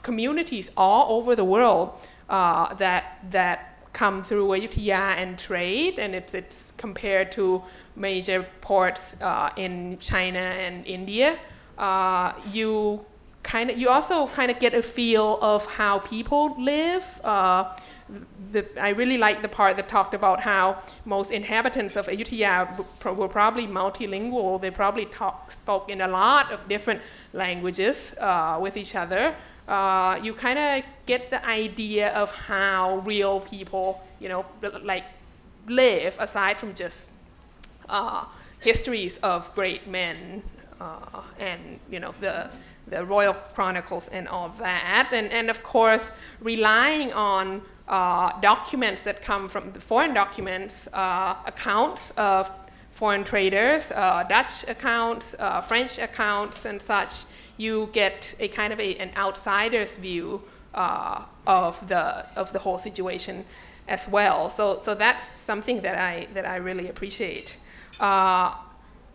communities all over the world that come through Ayutthaya and trade, and it's compared to major ports in China and India. You also kind of get a feel of how people live. I really like the part that talked about how most inhabitants of Ayutthaya were probably multilingual. They probably spoke in a lot of different languages with each other. You kind of get the idea of how real people, live, aside from just histories of great men and the royal chronicles and all that, and of course relying on documents that come from the foreign documents, accounts of foreign traders, Dutch accounts, French accounts, and such, you get a kind of an outsider's view of the whole situation as well. So that's something that I really appreciate. I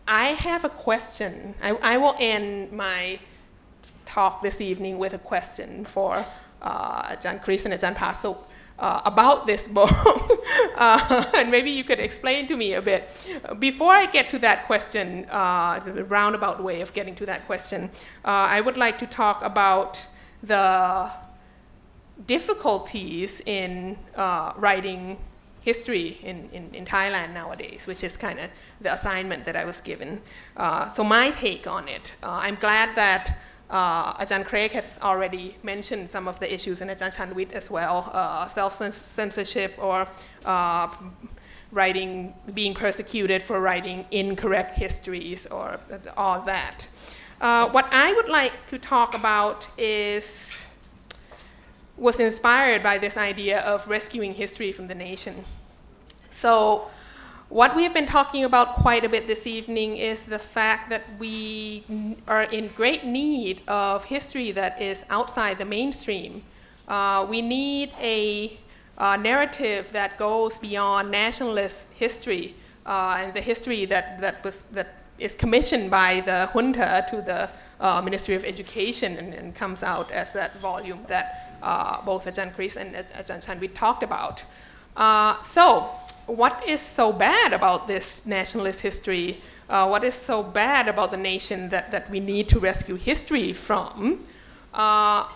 have a question. I will end my talk this evening with a question for Ajahn Chris and Ajahn Pasuk about this book. And maybe you could explain to me a bit. Before I get to that question, it's a roundabout way of getting to that question, I would like to talk about the difficulties in writing history in Thailand nowadays, which is kind of the assignment that I was given. So my take on it, I'm glad that Ajahn Craig has already mentioned some of the issues, and Ajahn Chanwit as well, self-censorship or being persecuted for writing incorrect histories or all that. What I would like to talk about was inspired by this idea of rescuing history from the nation. So what we have been talking about quite a bit this evening is the fact that we are in great need of history that is outside the mainstream. We need a narrative that goes beyond nationalist history and the history that is commissioned by the junta to the Ministry of Education and comes out as that volume that both Ajahn Chris and Ajahn Chanwit talked about. So what is so bad about this nationalist history? What is so bad about the nation that we need to rescue history from? I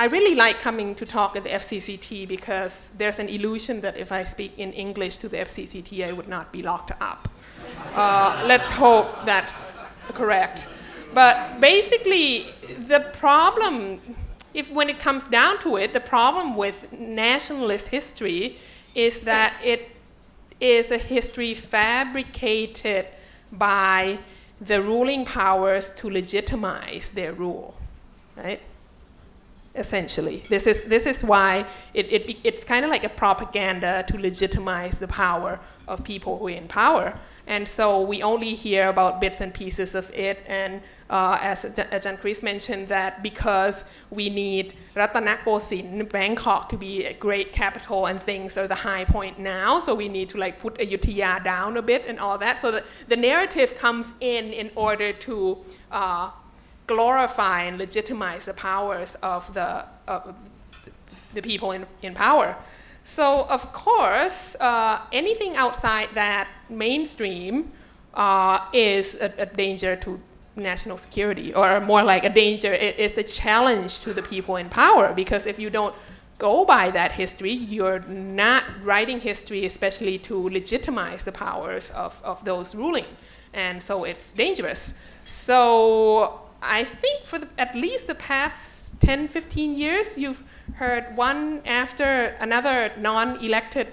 really like coming to talk at the FCCT because there's an illusion that if I speak in English to the FCCT, I would not be locked up. Let's hope that's correct. But basically, the problem, when it comes down to it, the problem with nationalist history is that it is a history fabricated by the ruling powers to legitimize their rule, right? Essentially, this is why it's kind of like a propaganda to legitimize the power of people who are in power. And so we only hear about bits and pieces of it. And as Ajahn Chris mentioned, that because we need Ratanakosin, Bangkok, to be a great capital and things are the high point now, so we need to like put Ayutthaya down a bit and all that. So the narrative comes in order to glorify and legitimize the powers of the people in power. So of course, anything outside that mainstream is a danger to national security, or more like a danger, it's a challenge to the people in power, because if you don't go by that history, you're not writing history especially to legitimize the powers of those ruling. And so it's dangerous. So I think for at least the past 10, 15 years, you've heard one after another non-elected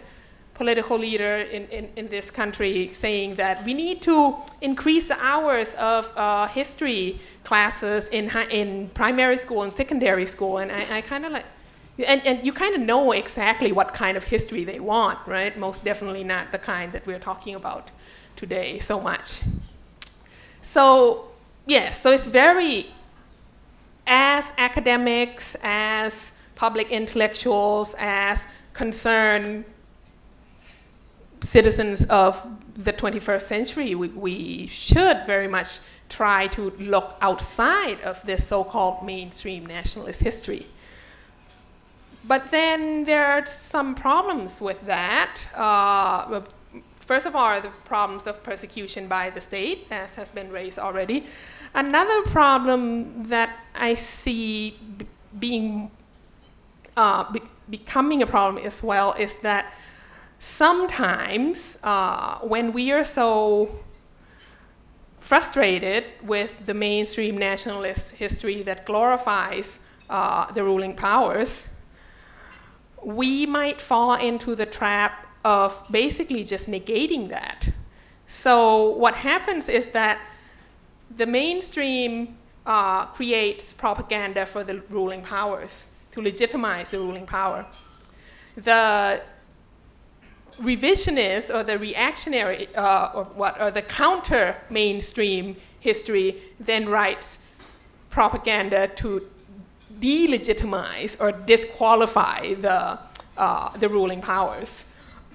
political leader in this country saying that we need to increase the hours of history classes in primary school and secondary school. And I kind of like, and you kind of know exactly what kind of history they want, right? Most definitely not the kind that we're talking about today so much. So, yes, so it's very, as academics, as public intellectuals, as concerned citizens of the 21st century, we should very much try to look outside of this so-called mainstream nationalist history. But then there are some problems with that. First of all, the problems of persecution by the state, as has been raised already. Another problem that I see being becoming a problem as well is that sometimes when we are so frustrated with the mainstream nationalist history that glorifies the ruling powers, we might fall into the trap of basically just negating that. So what happens is that the mainstream creates propaganda for the ruling powers. legitimize the ruling power. The revisionist or the reactionary or the counter mainstream history then writes propaganda to delegitimize or disqualify the ruling powers.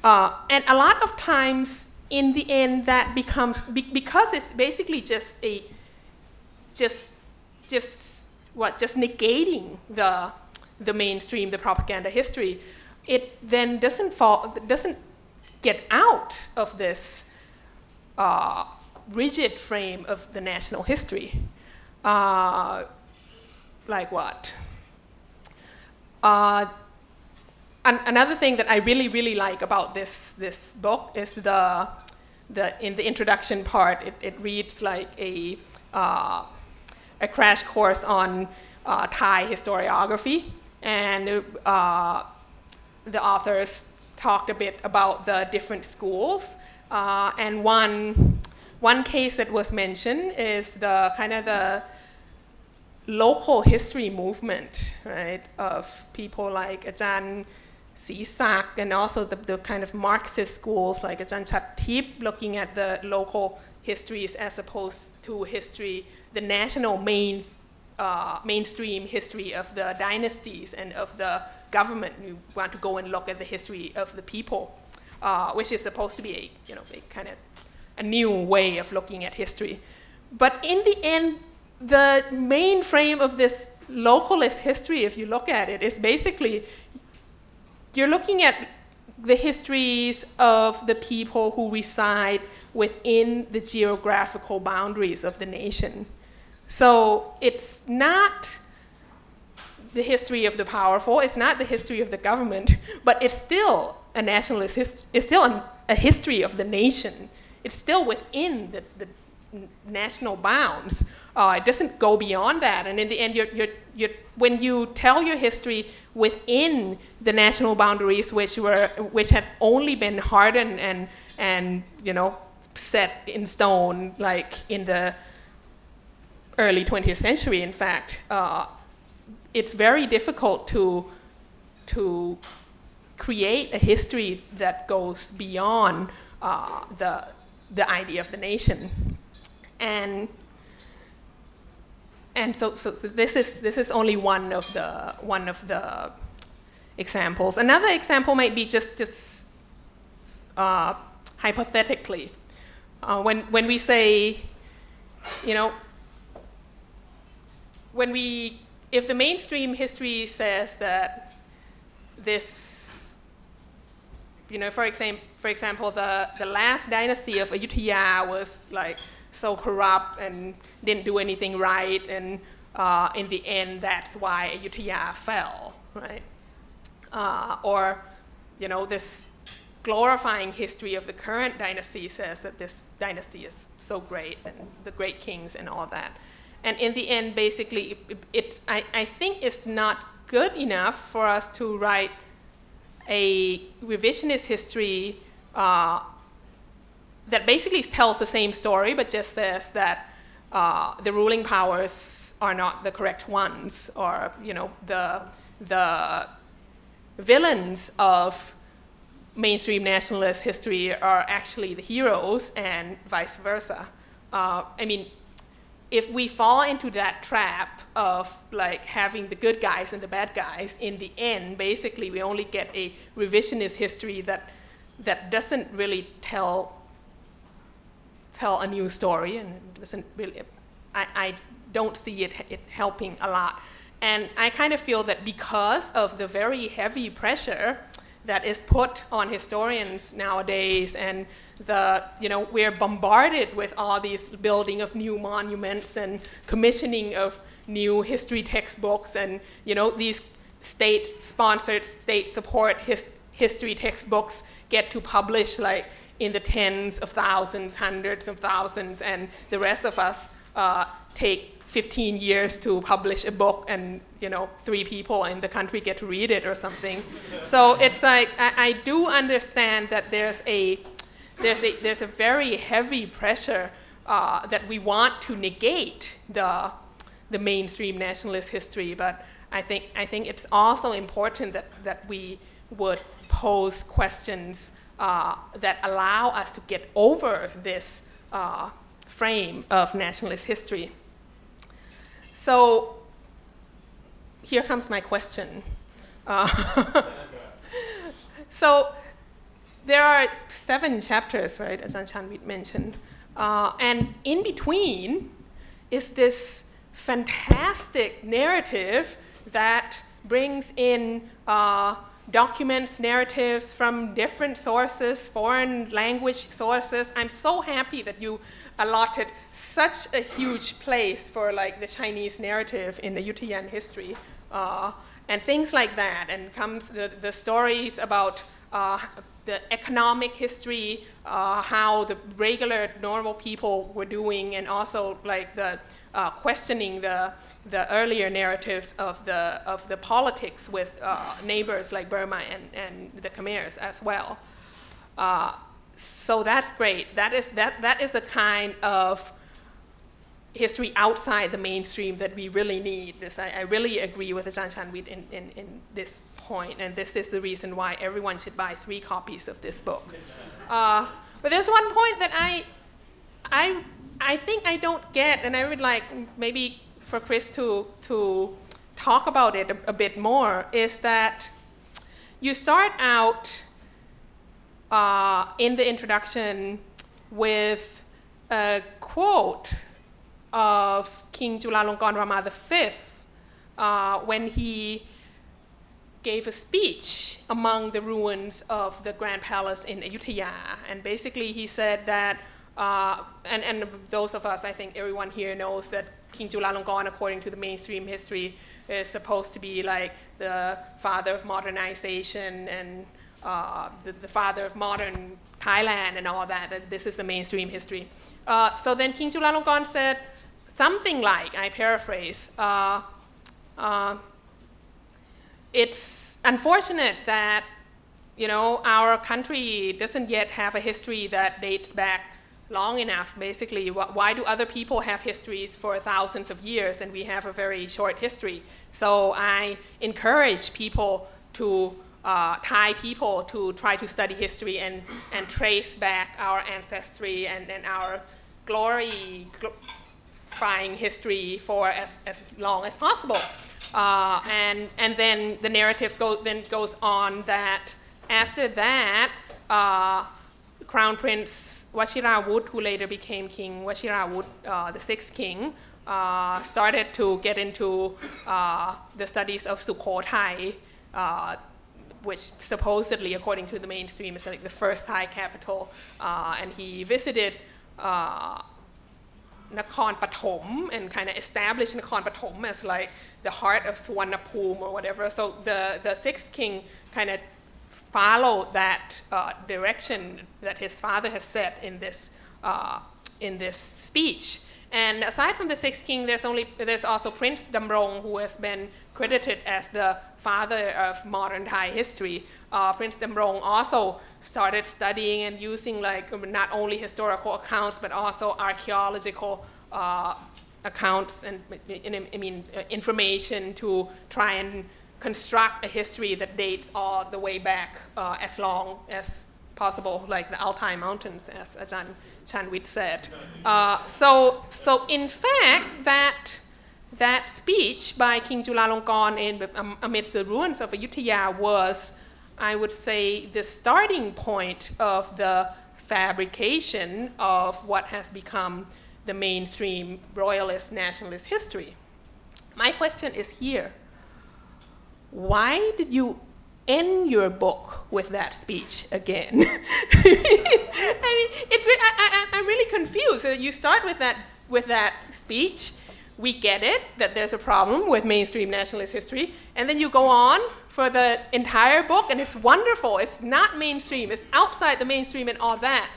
And a lot of times, in the end, that becomes, because it's basically just negating the mainstream, the propaganda history, it then doesn't get out of this rigid frame of the national history. Like what? Another thing that I really, really like about this book is in the introduction part, it reads like a crash course on Thai historiography, and the authors talked a bit about the different schools, and one case that was mentioned is the local history movement, right, of people like Ajahn Sisak, and also the kind of Marxist schools like Ajahn Chatip, looking at the local histories as opposed to the national mainstream history of the dynasties and of the government. You want to go and look at the history of the people, which is supposed to be a new way of looking at history. But in the end, the main frame of this localist history, if you look at it, is basically you're looking at the histories of the people who reside within the geographical boundaries of the nation. So it's not the history of the powerful, it's not the history of the government, but it's still a nationalist history, it's still a history of the nation. It's still within the national bounds. It doesn't go beyond that. And in the end, when you tell your history within the national boundaries, which had only been hardened and set in stone, like in the early 20th century, in fact, it's very difficult to create a history that goes beyond the idea of the nation. And so this is only one of the examples. Another example might be just hypothetically, when we say, if the mainstream history says that this, for example, the last dynasty of Ayutthaya was like so corrupt and didn't do anything right, and in the end, that's why Ayutthaya fell, right? Or this glorifying history of the current dynasty says that this dynasty is so great and the great kings and all that. And in the end, basically, I think it's not good enough for us to write a revisionist history that basically tells the same story, but just says that the ruling powers are not the correct ones, or the villains of mainstream nationalist history are actually the heroes, and vice versa. If we fall into that trap of like having the good guys and the bad guys, in the end, basically we only get a revisionist history that doesn't really tell a new story, and it doesn't really. I don't see it helping a lot, and I kind of feel that because of the very heavy pressure that is put on historians nowadays, and we're bombarded with all these building of new monuments and commissioning of new history textbooks, and these state-sponsored, state-support history textbooks get to publish like in the tens of thousands, hundreds of thousands, and the rest of us take 15 years to publish a book, and 3 people in the country get to read it or something. So it's like I do understand that there's a very heavy pressure that we want to negate the mainstream nationalist history, but I think it's also important that we would pose questions that allow us to get over this frame of nationalist history. So here comes my question. So there are 7 chapters, right, as Ajahn Chanwit mentioned. And in between is this fantastic narrative that brings in documents, narratives from different sources, foreign language sources. I'm so happy that you allotted such a huge place for like the Chinese narrative in the Ayutthayan history and things like that. And comes the stories about the economic history, how the regular normal people were doing, and also like the questioning the earlier narratives of the politics with neighbors like Burma and the Khmers as well. So that's great. That is the kind of history outside the mainstream that we really need. I really agree with Ajahn Chanwit in this point, and this is the reason why everyone should buy 3 copies of this book. But there's one point that I think I don't get, and I would like maybe for Chris to talk about it a bit more, is that you start out in the introduction with a quote of King Chulalongkorn Rama V when he gave a speech among the ruins of the Grand Palace in Ayutthaya. And basically he said that, and those of us, I think everyone here knows that King Chulalongkorn, according to the mainstream history, is supposed to be like the father of modernization and the father of modern Thailand and all that this is the mainstream history. So then King Chulalongkorn said something like, I paraphrase, it's unfortunate that, you know, our country doesn't yet have a history that dates back long enough. Basically, why do other people have histories for thousands of years and we have a very short history? So I encourage people to, Thai people, to try to study history and trace back our ancestry and our glorifying history for as long as possible. And then the narrative goes on that after that, Crown Prince Wachiravut, who later became King Wachiravut, the 6th king, started to get into the studies of Sukhothai, which supposedly, according to the mainstream, is like the first Thai capital. And he visited Nakhon Pathom and kind of established Nakhon Pathom as like the heart of Suvarnabhumi or whatever. So the 6th king kind of followed that direction that his father has set in this speech. And aside from the 6th king, there's also Prince Damrong, who has been credited as the father of modern Thai history. Prince Damrong also started studying and using like not only historical accounts but also archaeological accounts and information to try and construct a history that dates all the way back as long as possible, like the Outi Mountains, as Ajahn Chanwit said. So in fact, that speech by King Chulalongkorn amidst the ruins of Ayutthaya was, I would say, the starting point of the fabrication of what has become the mainstream royalist nationalist history. My question is here. Why did you end your book with that speech again? I'm really confused. So you start with that speech. We get it, that there's a problem with mainstream nationalist history, and then you go on for the entire book, and it's wonderful. It's not mainstream. It's outside the mainstream and all that.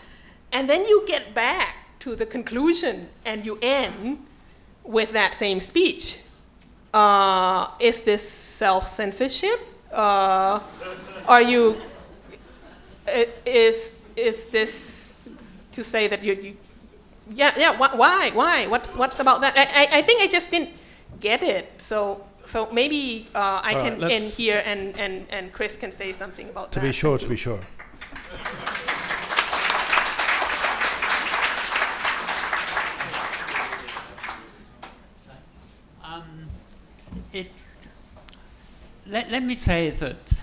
And then you get back to the conclusion, and you end with that same speech. Is this self-censorship? Are you? Is this to say that you? Yeah. Why? What's about that? I think I just didn't get it. So So maybe I All can right, end let's- here, and Chris can say something about To that. be sure, to be sure. Let me say that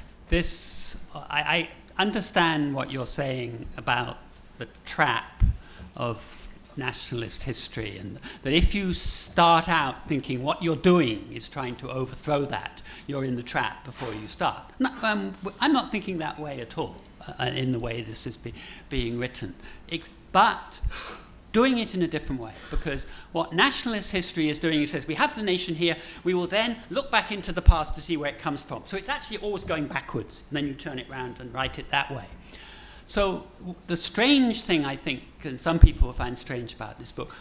I understand what you're saying about the trap of nationalist history, and that if you start out thinking what you're doing is trying to overthrow that, you're in the trap before you start. No, I'm not thinking that way at all, in the way this is being written. But doing it in a different way, because what nationalist history is doing is says we have the nation here, we will then look back into the past to see where it comes from. So it's actually always going backwards, and then you turn it around and write it that way. So the strange thing, I think, and some people find strange about this book,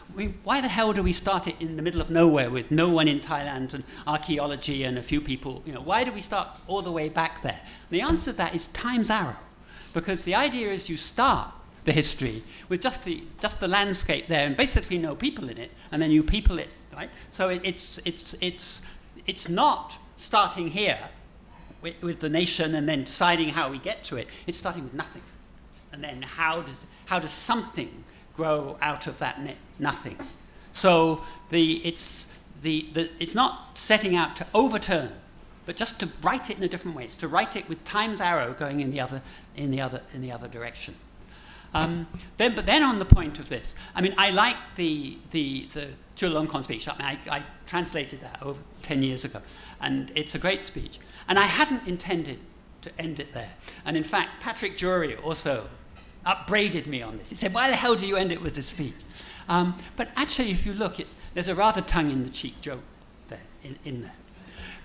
why the hell do we start it in the middle of nowhere with no one in Thailand and archaeology and a few people? Why do we start all the way back there? The answer to that is time's arrow, because the idea is you start the history with just the landscape there and basically no people in it, and then you people it, right? So it's not starting here with the nation and then deciding how we get to it. It's starting with nothing, and then how does something grow out of that nothing? So it's not setting out to overturn, but just to write it in a different way. It's to write it with time's arrow going in the other direction. But then on the point of this, I mean, I like the Chulalongkorn speech. I mean, I translated that over 10 years ago, and it's a great speech. And I hadn't intended to end it there. And in fact, Patrick Jury also upbraided me on this. He said, why the hell do you end it with this speech? But actually, if you look, there's a rather tongue-in-the-cheek joke there, in there.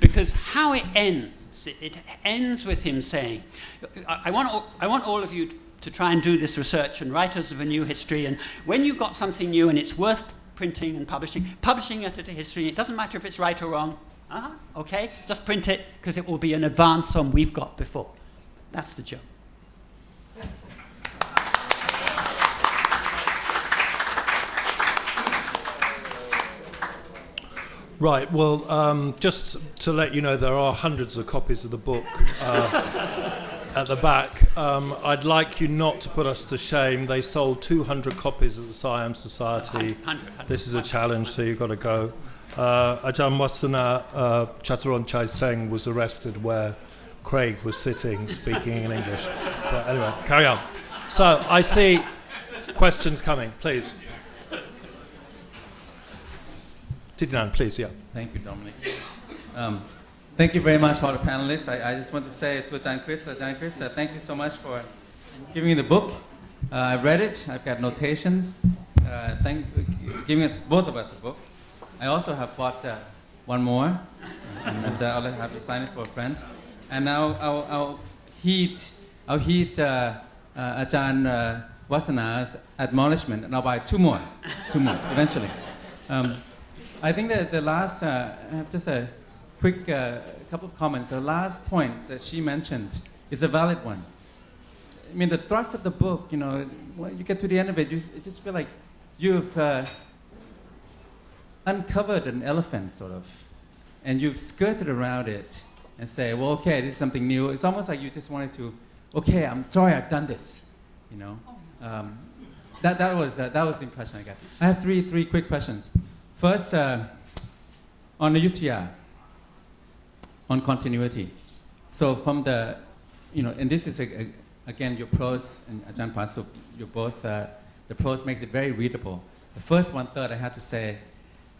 Because how it ends with him saying, I want all of you to try and do this research and writers of a new history, and when you've got something new and it's worth printing and publishing it at a history, it doesn't matter if it's right or wrong, okay, just print it, because it will be an advance on we've got before. That's the joke. Right, well, just to let you know, there are hundreds of copies of the book at the back. I'd like you not to put us to shame. They sold 200 copies at the Siam Society. 100. This is a challenge, so you've got to go. Ajahn Wasana Chaturon Chai Seng was arrested where Craig was sitting, speaking in English. But anyway, carry on. So I see questions coming, please. Tidnan, please, yeah. Thank you, Dominic. Thank you very much, all the panelists. I just want to say to Ajahn Chris, thank you so much for giving me the book. I've read it. I've got notations. Thank you for giving us, both of us, a book. I also have bought one more, and I'll have to sign it for a friend. And now I'll heed Ajahn Wasana's admonishment, and I'll buy two more eventually. I think that the last, I have just a quick couple of comments. The last point that she mentioned is a valid one. I mean, the thrust of the book, when you get to the end of it, you just feel like you've uncovered an elephant, sort of, and you've skirted around it and say, well, okay, this is something new. It's almost like you just wanted to, okay, I'm sorry I've done this, That was the impression I got. I have three quick questions. First, on Ayutthaya, on continuity. So from the, and this is, again, your prose and Ajahn Pasuk, you're both, the prose makes it very readable. The first 1/3, I had to say,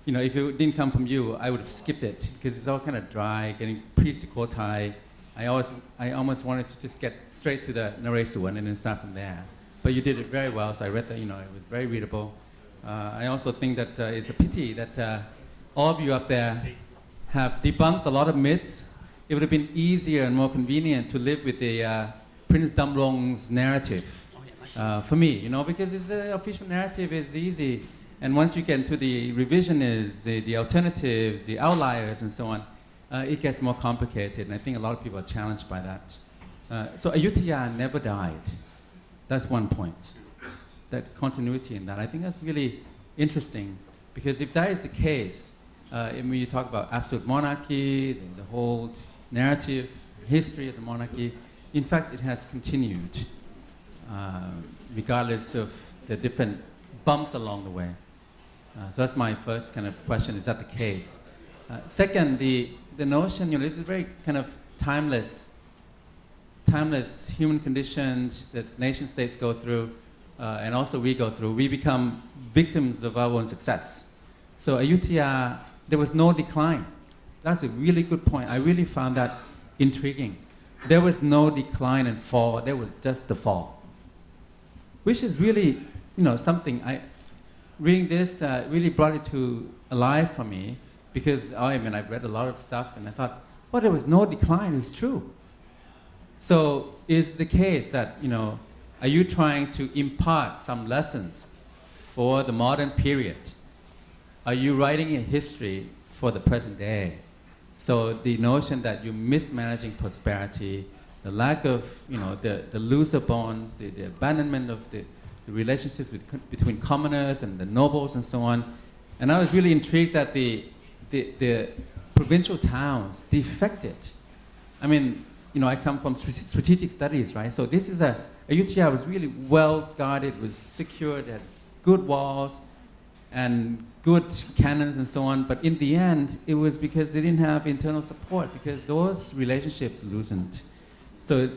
if it didn't come from you, I would have skipped it, because it's all kind of dry, getting pre-Sukhothai. I almost wanted to just get straight to the Naresuan and then start from there. But you did it very well, so I read that, it was very readable. I also think that it's a pity that all of you up there have debunked a lot of myths. It would have been easier and more convenient to live with the Prince Damrong's narrative for me, because it's the official narrative is easy. And once you get into the revisionists, the alternatives, the outliers, and so on, it gets more complicated. And I think a lot of people are challenged by that. So Ayutthaya never died. That's one point. That continuity in that. I think that's really interesting, because if that is the case, When you talk about absolute monarchy, the whole narrative, history of the monarchy, in fact, it has continued, regardless of the different bumps along the way. So that's my first kind of question, is that the case? Second, the notion, this is very kind of timeless human conditions that nation states go through, and also we go through. We become victims of our own success. So Ayutthaya, there was no decline. That's a really good point. I really found that intriguing. There was no decline and fall. There was just the fall, which is really, something. Reading this really brought it to alive for me, because I've read a lot of stuff and I thought, well, there was no decline. It's true. So is the case that, are you trying to impart some lessons for the modern period? Are you writing a history for the present day? So the notion that you're mismanaging prosperity, the lack of, the looser bonds, the abandonment of the relationships between commoners and the nobles and so on. And I was really intrigued that the provincial towns defected. I come from strategic studies, right? So this is Ayutthaya was really well guarded, was secured, had good walls and good cannons and so on. But in the end, it was because they didn't have internal support, because those relationships loosened. So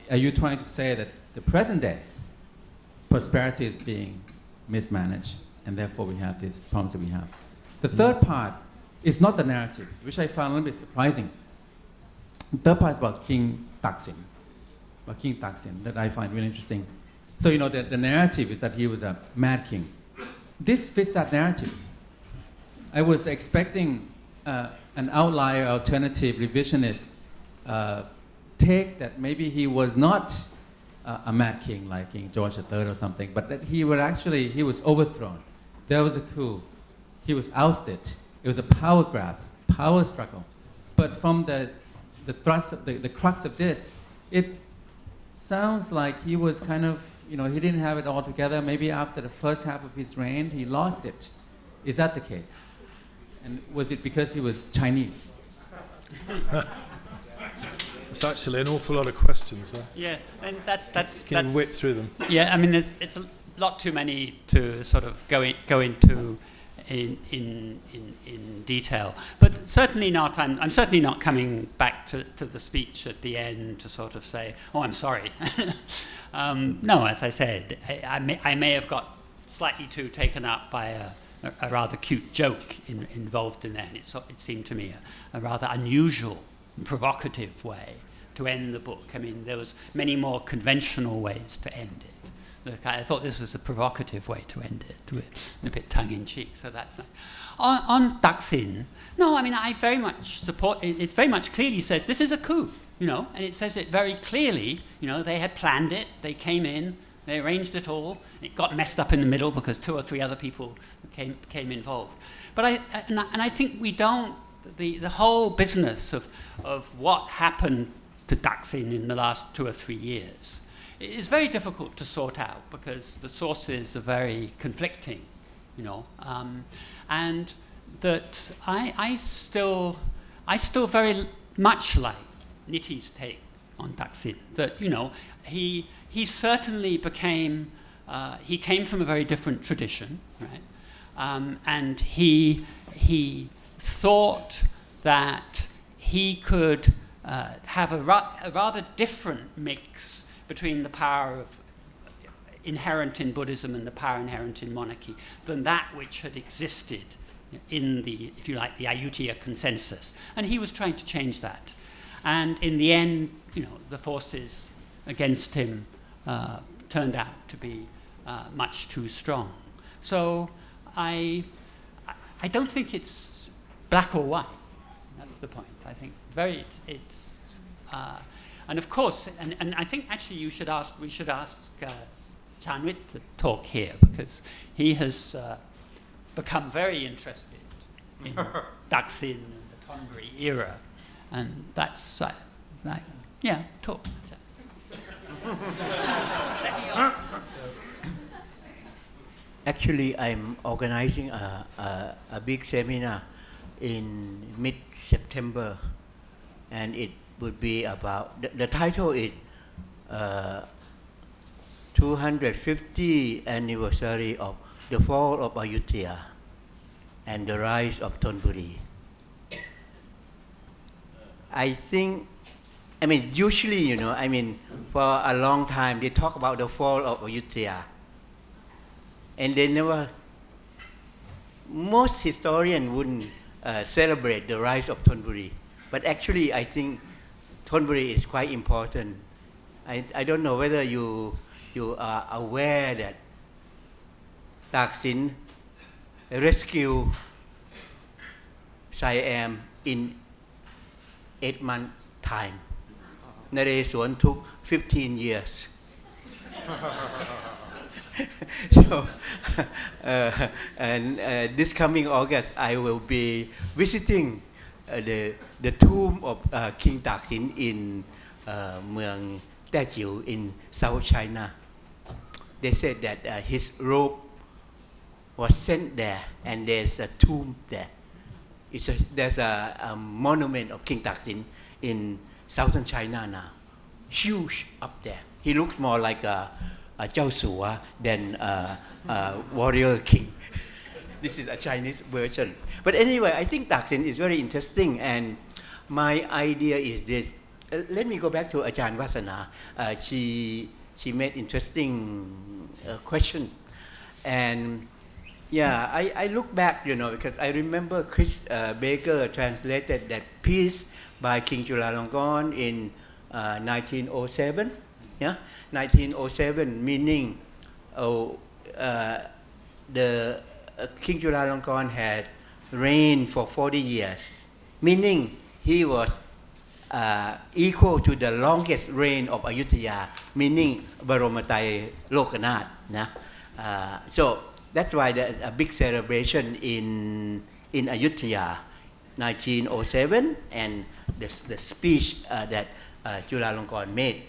are you trying to say that the present day prosperity is being mismanaged, and therefore we have these problems that we have? The third part is not the narrative, which I found a little bit surprising. The third part is about King Thaksin, that I find really interesting. So, the narrative is that he was a mad king. This fits that narrative. I was expecting an outlier, alternative, revisionist take that maybe he was not a mad king like King George III or something, but that he was overthrown. There was a coup. He was ousted. It was a power grab, power struggle. But from the thrust, the crux of this, it sounds like he was kind of, he didn't have it all together. Maybe after the first half of his reign, he lost it. Is that the case? And was it because he was Chinese? It's actually an awful lot of questions there. Yeah, and that's Can you whip through them? Yeah, it's a lot too many to sort of go into in detail, but certainly not. I'm certainly not coming back to the speech at the end to sort of say, "Oh, I'm sorry." No, as I said, I may have got slightly too taken up by a rather cute joke involved in there, and it seemed to me a rather unusual, provocative way to end the book. There was many more conventional ways to end it. Look, I thought this was a provocative way to end it, with a bit tongue-in-cheek, so that's nice. On Thaksin, no, I very much support, it very much clearly says this is a coup, and it says it very clearly, they had planned it, they came in, they arranged it all, it got messed up in the middle because 2 or 3 other people came involved. But I think we don't, the whole business of what happened to Thaksin in the last 2 or 3 years is very difficult to sort out because the sources are very conflicting, and that I still very much like Niti's take on Thaksin, that he certainly became he came from a very different tradition, right, and he thought that he could have a rather different mix between the power inherent in Buddhism and the power inherent in monarchy than that which had existed in the, if you like, the Ayutthaya consensus. And he was trying to change that. And in the end, the forces against him turned out to be much too strong. So I don't think it's black or white. That's the point. I think and of course, and I think actually we should ask Chanwit to talk here, because he has become very interested in Thaksin and the Thonburi era, and that's talk. Actually, I'm organizing a big seminar in mid-September, and it would be about, the title is 250 anniversary of the fall of Ayutthaya and the rise of Thonburi. I think, I mean, usually, you know, I mean, for a long time they talk about the fall of Ayutthaya, and they never, most historians wouldn't celebrate the rise of Thonburi, but actually I think Thonburi is quite important. I don't know whether you are aware that Thaksin rescued Siam in 8 months' time. Naresuan took 15 years. So, this coming August, I will be visiting the tomb of King Thaksin in Mueang Taechiu in South China. They said that his robe was sent there, and there's a tomb there. There's a monument of King Thaksin in southern China now, huge up there. He looks more like a Jiao Sua than a warrior king. This is a Chinese version. But anyway, I think Thaksin is very interesting, and my idea is this. Let me go back to Ajahn Vasana. She made interesting question, and yeah, I look back, you know, because I remember Chris Baker translated that piece by King Chulalongkorn in 1907. Yeah, 1907, meaning the King Chulalongkorn had reigned for 40 years, meaning he was equal to the longest reign of Ayutthaya, meaning Baromatai Lokanath. So that's why there's a big celebration in Ayutthaya, 1907, and the speech that Chulalongkorn made.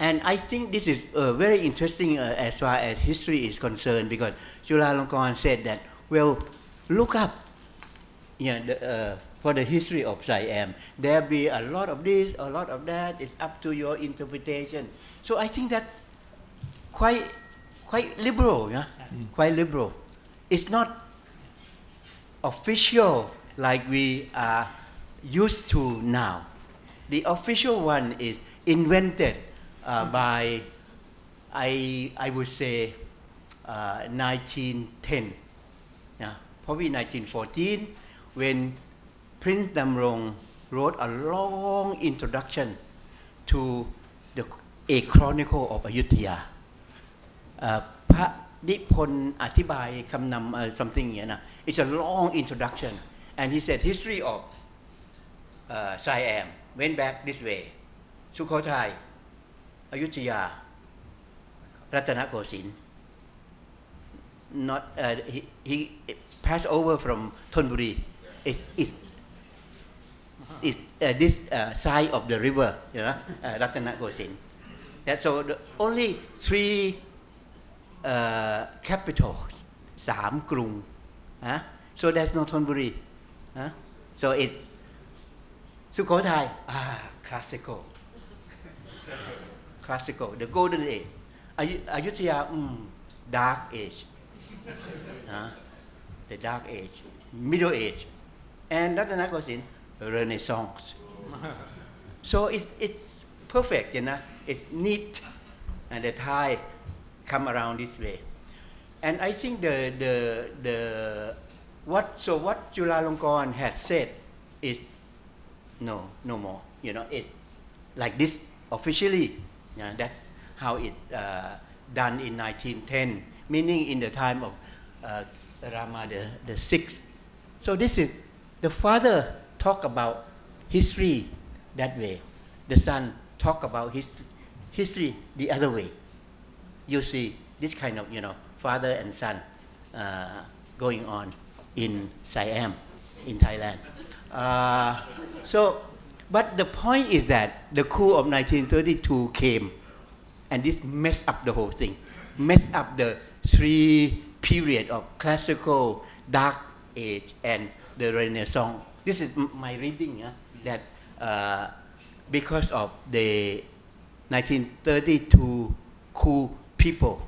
And I think this is very interesting as far as history is concerned, because Chulalongkorn said that, well, look up, for the history of Siam. There be a lot of this, a lot of that. It's up to your interpretation. So I think that's quite liberal, yeah, quite liberal. It's not official like we are used to now. The official one is invented by, I would say, 1910, yeah, probably 1914, when Prince Damrong wrote a long introduction to a chronicle of Ayutthaya. พระนิพนธ์อธิบายคำนำ something อย่างนี้นะ It's a long introduction, and he said history of Siam went back this way: Sukhothai, Ayutthaya, Ratana Kosin. Not he passed over from Thonburi. Is this side of the river, you know, Ratana Kosin. So the only 3 capitals, 3 กรุง so there's no Thonburi. So it's Sukhothai, classical, the golden age. Ayutthaya, dark age, the dark age, middle age, and Ratana Kosin, Renaissance. So it's perfect, you know. It's neat, and the Thai come around this way. And I think what Chulalongkorn has said is no more. You know, it's like this officially. Yeah, that's how it done in 1910, meaning in the time of Rama the Sixth. So this is the father talk about history that way. The son talk about history the other way. You see this kind of, you know, father and son going on in Siam, in Thailand. But the point is that the coup of 1932 came, and this messed up the whole thing, messed up the 3 period of classical, dark age, and the Renaissance. This is my reading, that because of the 1932 cool people,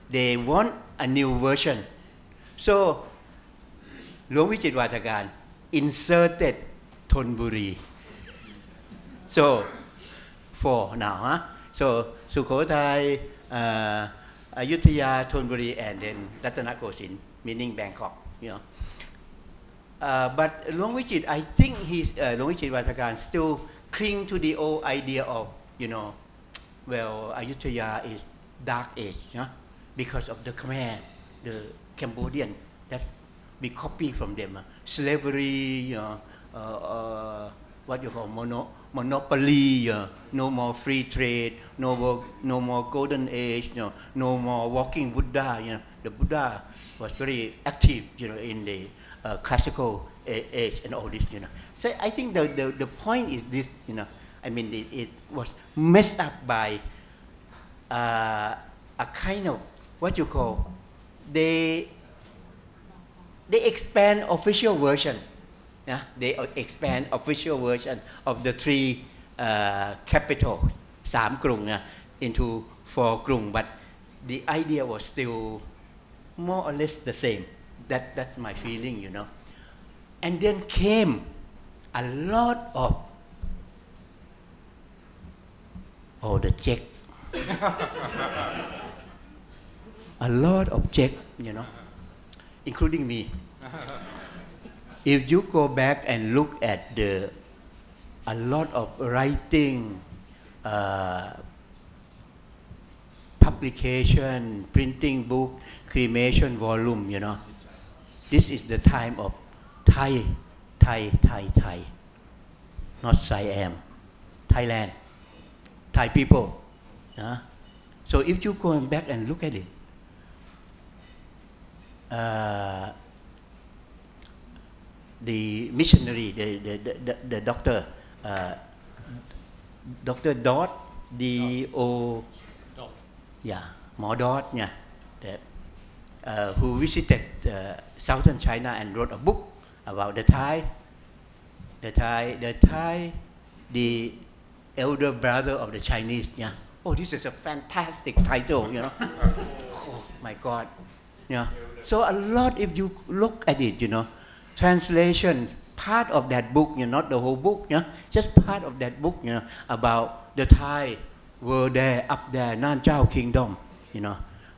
they want a new version. So, Luang Vichit Vatakan inserted Thonburi. So, 4 now, So, Sukhothai, Ayutthaya, Thonburi, and then Ratanakosin, meaning Bangkok, But Luang Vichit, I think Luang Vichit Vatakan still cling to the old idea of, Ayutthaya is dark age, because of the Khmer, the Cambodian, that we copy from them. Slavery, what you call monopoly, no more free trade, no more golden age, no more walking Buddha. The Buddha was very active, in the classical age and all this, So I think the point is this, it was messed up by a kind of what you call they expand official version. They expand official version of the 3 capitals, 3 krung, into 4 krung, but the idea was still more or less the same. That's my feeling, And then came a lot of the Czech. A lot of Czech, including me. If you go back and look at a lot of writing, publication, printing book, cremation volume, this is the time of Thai, not Siam, Thailand, Thai people. So if you go back and look at it, the missionary, the doctor, Dr. Dot, Mo Dot, who visited southern China and wrote a book about the elder brother of the Chinese. Oh, this is a fantastic title, Oh my God. So a lot, if you look at it, translation, part of that book, not the whole book, just part of that book, about the Thai were there, up there, Nan Chao Kingdom,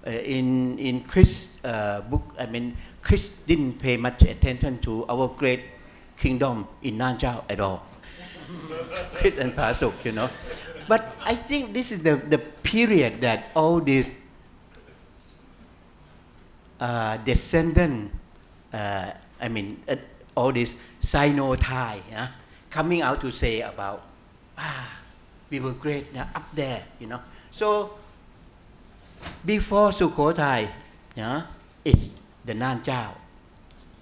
in Chris' book, Chris didn't pay much attention to our great kingdom in Nan Chao at all. Chris and Pasuk, But I think this is the period that all these descendant, all this Sino-Thai, coming out to say about, we were great up there, So before Sukhothai, it's the Nan Chao.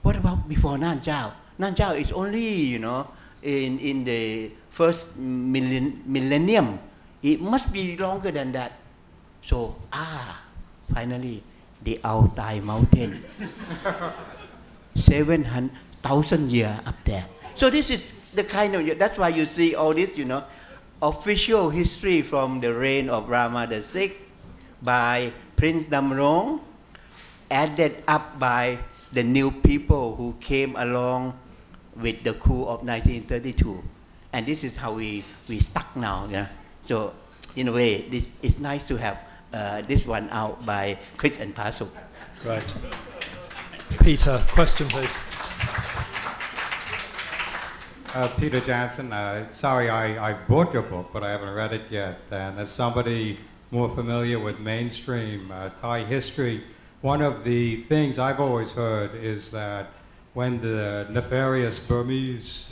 What about before Nan Chao? Nan Chao is only, in the first millennium. It must be longer than that. So, finally, the Outi Mountain. 7,000 years up there. So this is the kind of, that's why you see all this, official history from the reign of Rama VI by Prince Damrong, added up by the new people who came along with the coup of 1932. And this is how we stuck now. So in a way, it's nice to have this one out by Chris and Pasuk. Right. Peter, question please. Peter Johnson, sorry I bought your book, but I haven't read it yet. And as somebody more familiar with mainstream Thai history, one of the things I've always heard is that when the nefarious Burmese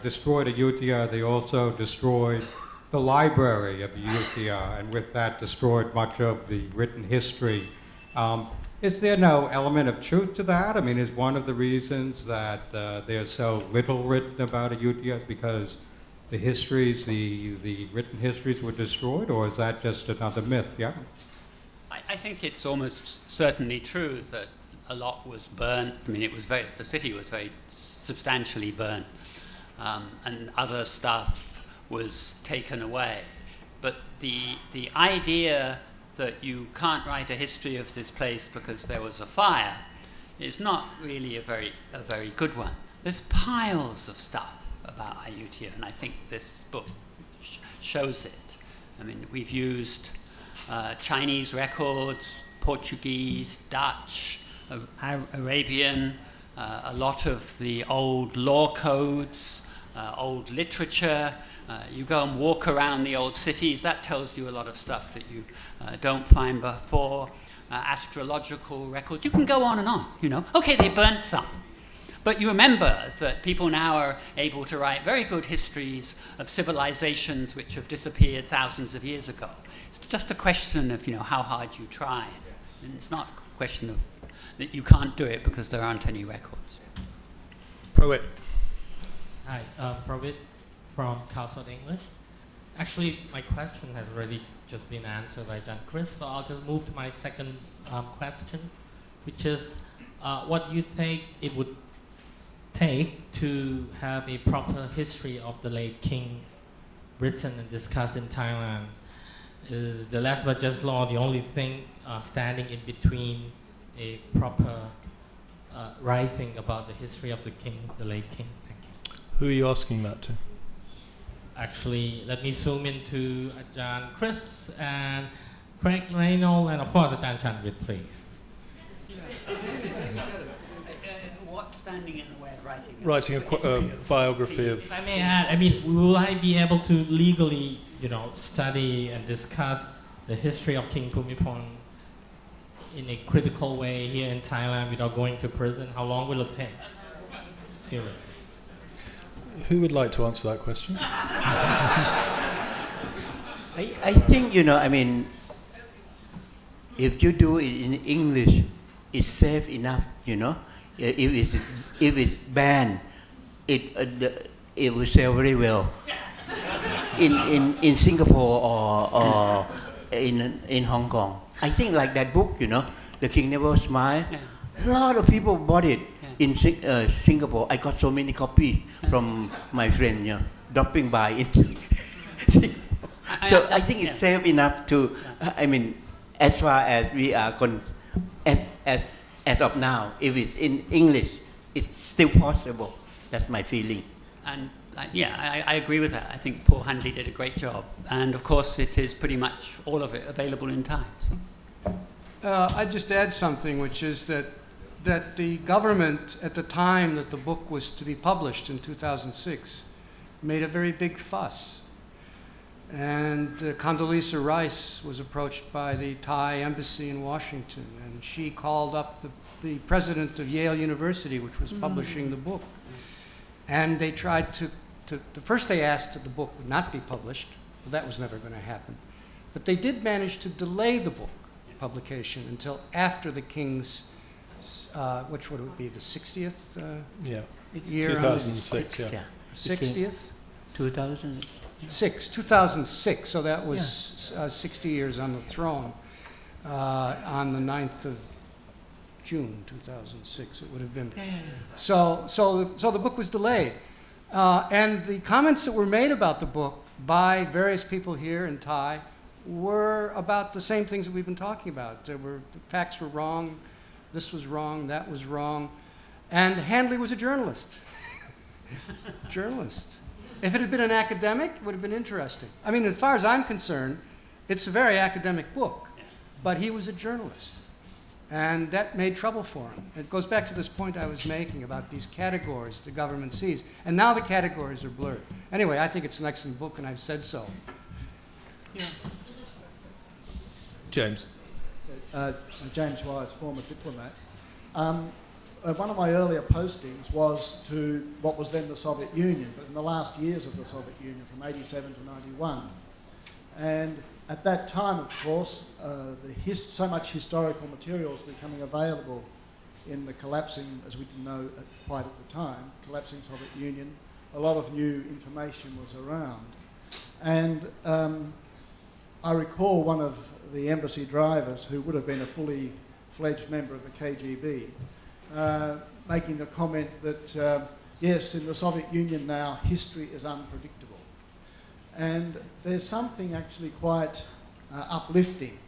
destroyed Ayutthaya, they also destroyed the library of Ayutthaya, and with that destroyed much of the written history. Is there no element of truth to that? Is one of the reasons that there's so little written about Ayutthaya because the histories, the written histories were destroyed, or is that just another myth? Yeah. I think it's almost certainly true that a lot was burnt. I mean, the city was very substantially burnt, and other stuff was taken away. But the idea that you can't write a history of this place because there was a fire is not really a very good one. There's piles of stuff about Ayutthaya, and I think this book shows it. I mean, we've used Chinese records, Portuguese, Dutch, Arabian, a lot of the old law codes, old literature. You go and walk around the old cities, that tells you a lot of stuff that you don't find before. Astrological records, you can go on and on, you know. Okay, they burnt some. But you remember that people now are able to write very good histories of civilizations which have disappeared thousands of years ago. It's just a question of, you know, how hard you try. And it's not a question of that you can't do it because there aren't any records. Provit. Hi, Provit from Castle English. Actually, my question has already just been answered by John Chris, so I'll just move to my second question, which is what you think it would take to have a proper history of the late king written and discussed in Thailand? Is the last but just law the only thing standing in between a proper writing about the history of the king, the late king? Thank you. Who are you asking that to? Actually, let me zoom into Ajahn Chris and Craig Reynolds, and of course Ajahn Chanwit, please. What's standing in the way of writing? Writing a biography of... If I may add, I mean, will I be able to legally, you know, study and discuss the history of King Bhumibol in a critical way here in Thailand without going to prison? How long will it take? Seriously. Who would like to answer that question? I think, you know, I mean, if you do it in English, it's safe enough, you know. If it's banned, it will sell very well. In Singapore or in Hong Kong. I think like that book, you know, The King Never Smiled. Yeah. A lot of people bought it in Singapore. I got so many copies from my friend, you know, dropping by in Singapore. So I think it's safe enough to, I mean, as far as we are as of now, if it's in English, it's still possible. That's my feeling. And I agree with that. I think Paul Handley did a great job. And of course, it is pretty much all of it available in Thai. So. I'd just add something, which is that the government, at the time that the book was to be published in 2006, made a very big fuss. And Condoleezza Rice was approached by the Thai embassy in Washington, and she called up the president of Yale University, which was publishing the book. And they tried to first they asked that the book would not be published. Well, that was never going to happen. But they did manage to delay the book publication until after the king's, which would it be, the 60th year? 2006, yeah. 60th? 2006. 2006, so that was 60 years on the throne. On the 9th of June 2006, it would have been. So the book was delayed. And the comments that were made about the book by various people here in Thai were about the same things that we've been talking about. The facts were wrong, this was wrong, that was wrong. And Handley was a journalist. Journalist. If it had been an academic, it would have been interesting. I mean, as far as I'm concerned, it's a very academic book, but he was a journalist. And that made trouble for him. It goes back to this point I was making about these categories the government sees. And now the categories are blurred. Anyway, I think it's an excellent book, and I've said so. Yeah. James. James Wise, former diplomat. One of my earlier postings was to what was then the Soviet Union, but in the last years of the Soviet Union, from 87 to 91. And at that time, of course, so much historical material was becoming available in the collapsing, as we didn't know quite at the time, collapsing Soviet Union. A lot of new information was around. And I recall one of the embassy drivers, who would have been a fully fledged member of the KGB, making the comment that, yes, in the Soviet Union now, history is unpredictable. And there's something actually quite uplifting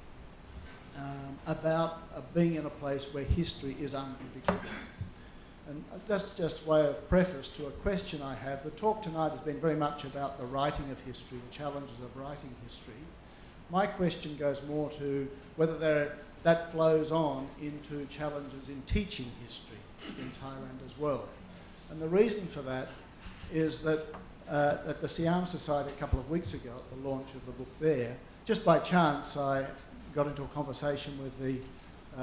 about being in a place where history is unpredictable. And that's just a way of preface to a question I have. The talk tonight has been very much about the writing of history, the challenges of writing history. My question goes more to whether that flows on into challenges in teaching history in Thailand as well. And the reason for that is that at the Siam Society a couple of weeks ago, at the launch of the book there, just by chance I got into a conversation with the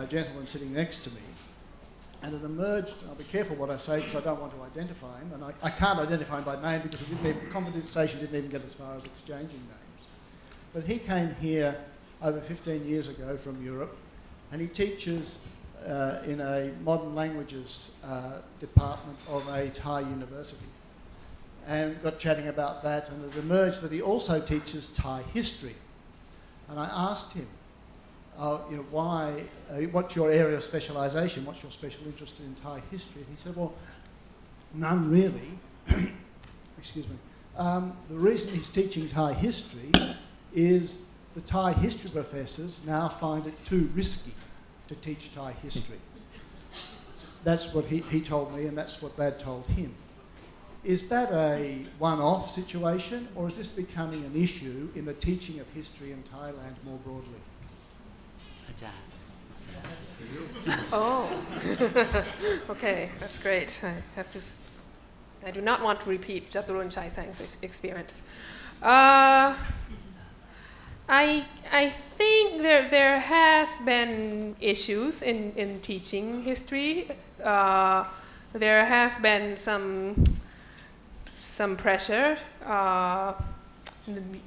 gentleman sitting next to me, and it emerged, I'll be careful what I say because I don't want to identify him, and I can't identify him by name because the conversation didn't even get as far as exchanging names. But he came here over 15 years ago from Europe, and he teaches in a modern languages department of a Thai university. And got chatting about that, and it emerged that he also teaches Thai history. And I asked him, why, what's your area of specialisation? What's your special interest in Thai history? And he said, well, none really. Excuse me. The reason he's teaching Thai history is the Thai history professors now find it too risky to teach Thai history. That's what he told me, and that's what they'd told him. Is that a one-off situation, or is this becoming an issue in the teaching of history in Thailand more broadly? Oh, okay, that's great. I do not want to repeat Jaturun Chai Sang's experience. I think there has been issues in teaching history. There has been some pressure,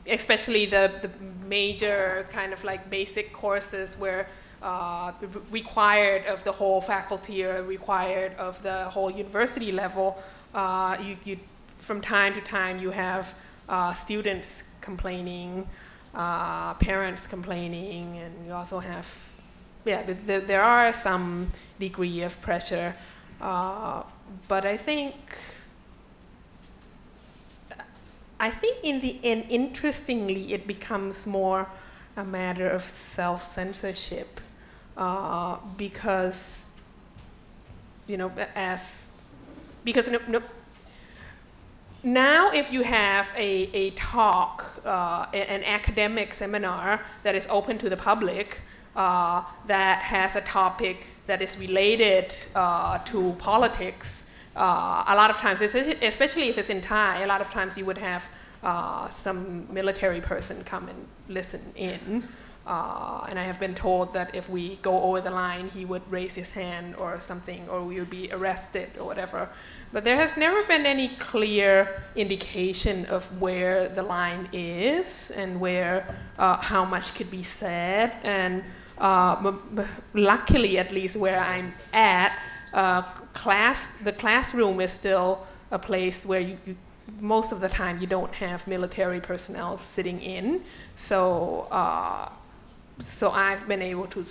especially the major kind of like basic courses where required of the whole faculty or required of the whole university level. You from time to time you have students complaining, parents complaining, and you also have, there are some degree of pressure, but I think in the end, interestingly, it becomes more a matter of self-censorship, because now if you have a talk, an academic seminar that is open to the public, that has a topic that is related to politics, a lot of times, especially if it's in Thai, a lot of times you would have some military person come and listen in. And I have been told that if we go over the line, he would raise his hand or something, or we would be arrested or whatever. But there has never been any clear indication of where the line is and where how much could be said. And luckily, at least where I'm at, the classroom is still a place where you most of the time you don't have military personnel sitting in, so I've been able to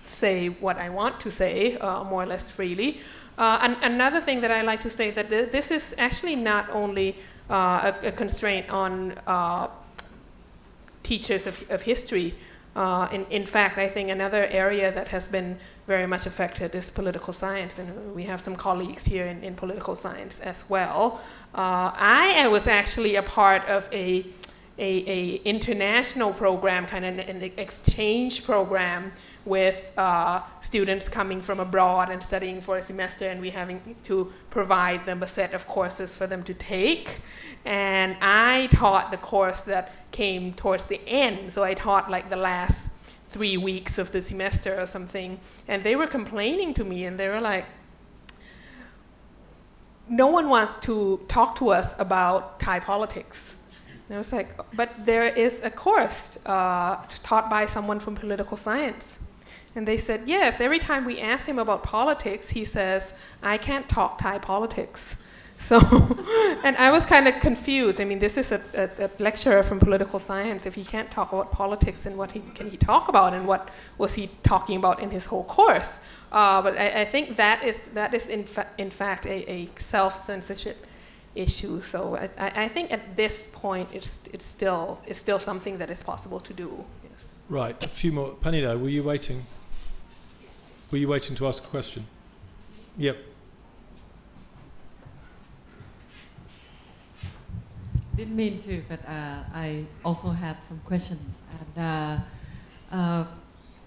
say what I want to say more or less freely. Another thing that I like to say that this is actually not only a constraint on teachers of history. In fact, I think another area that has been very much affected is political science, and we have some colleagues here in political science as well. I was actually a part of a international program, kind of an exchange program with students coming from abroad and studying for a semester, and we having to provide them a set of courses for them to take. And I taught the course that came towards the end, so I taught like the last 3 weeks of the semester or something, and they were complaining to me, and they were like, no one wants to talk to us about Thai politics. And I was like, but there is a course taught by someone from political science. And they said, yes, every time we ask him about politics, he says, I can't talk Thai politics. So, and I was kind of confused. I mean, this is a lecturer from political science. If he can't talk about politics, then what can he talk about, and what was he talking about in his whole course? But I think that is in fact a self-censorship issue. So I think at this point it's still something that is possible to do. Yes. Right, a few more. Panino, were you waiting? Were you waiting to ask a question? Yep. Didn't mean to, but I also had some questions. And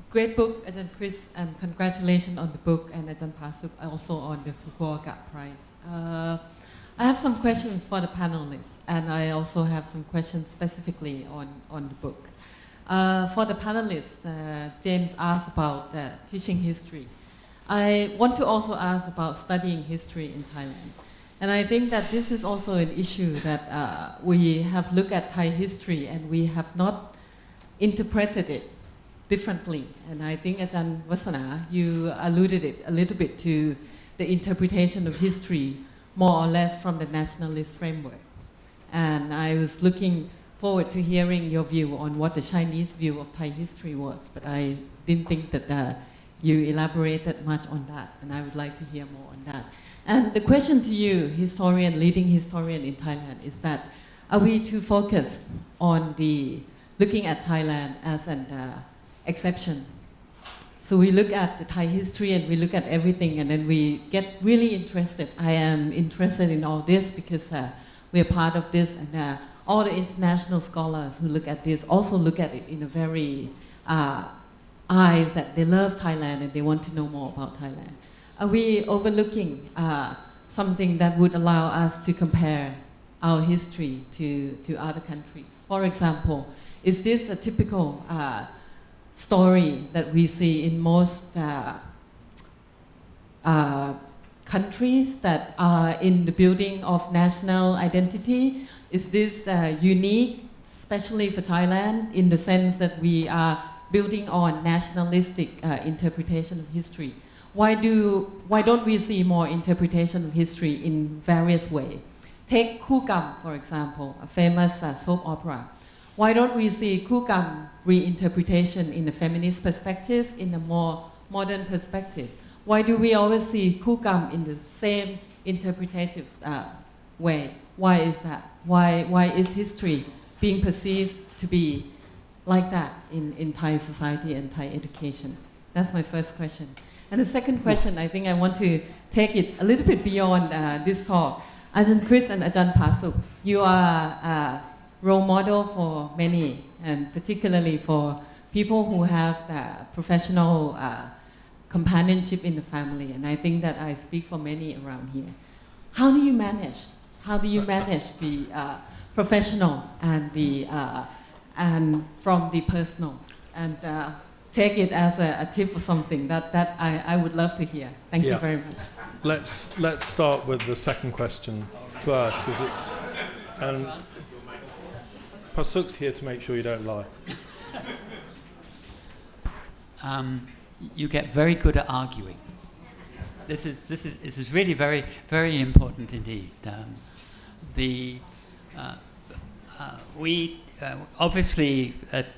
great book, Ajahn Chris, and congratulations on the book, and Ajahn Pasuk also on the Fukuoka Prize. I have some questions for the panelists, and I also have some questions specifically on the book. For the panelists, James asked about teaching history. I want to also ask about studying history in Thailand. And I think that this is also an issue that we have looked at Thai history and we have not interpreted it differently. And I think Ajahn Vasana, you alluded it a little bit to the interpretation of history more or less from the nationalist framework. And I was looking forward to hearing your view on what the Chinese view of Thai history was, but I didn't think that you elaborated much on that, and I would like to hear more on that. And the question to you, leading historian in Thailand, is that are we too focused on looking at Thailand as an exception? So we look at the Thai history and we look at everything, and then we get really interested. I am interested in all this because we are part of this, and all the international scholars who look at this also look at it in a very eyes that they love Thailand and they want to know more about Thailand. Are we overlooking something that would allow us to compare our history to other countries? For example, is this a typical story that we see in most countries that are in the building of national identity? Is this unique, especially for Thailand, in the sense that we are building on nationalistic interpretation of history? Why don't we see more interpretation of history in various ways? Take Kukam, for example, a famous soap opera. Why don't we see Kukam reinterpretation in a feminist perspective, in a more modern perspective? Why do we always see Kukam in the same interpretative way? Why is that? Why is history being perceived to be like that in Thai society and Thai education? That's my first question. And the second question, I think I want to take it a little bit beyond this talk. Ajahn Chris and Ajahn Pasuk, you are a role model for many, and particularly for people who have the professional companionship in the family. And I think that I speak for many around here. How do you manage? How do you manage the professional and the and from the personal? And take it as a tip or something that I would love to hear. Thank you very much. Let's start with the second question first, because it's and Pasuk's here to make sure you don't lie. You get very good at arguing. This is really very, very important indeed. We obviously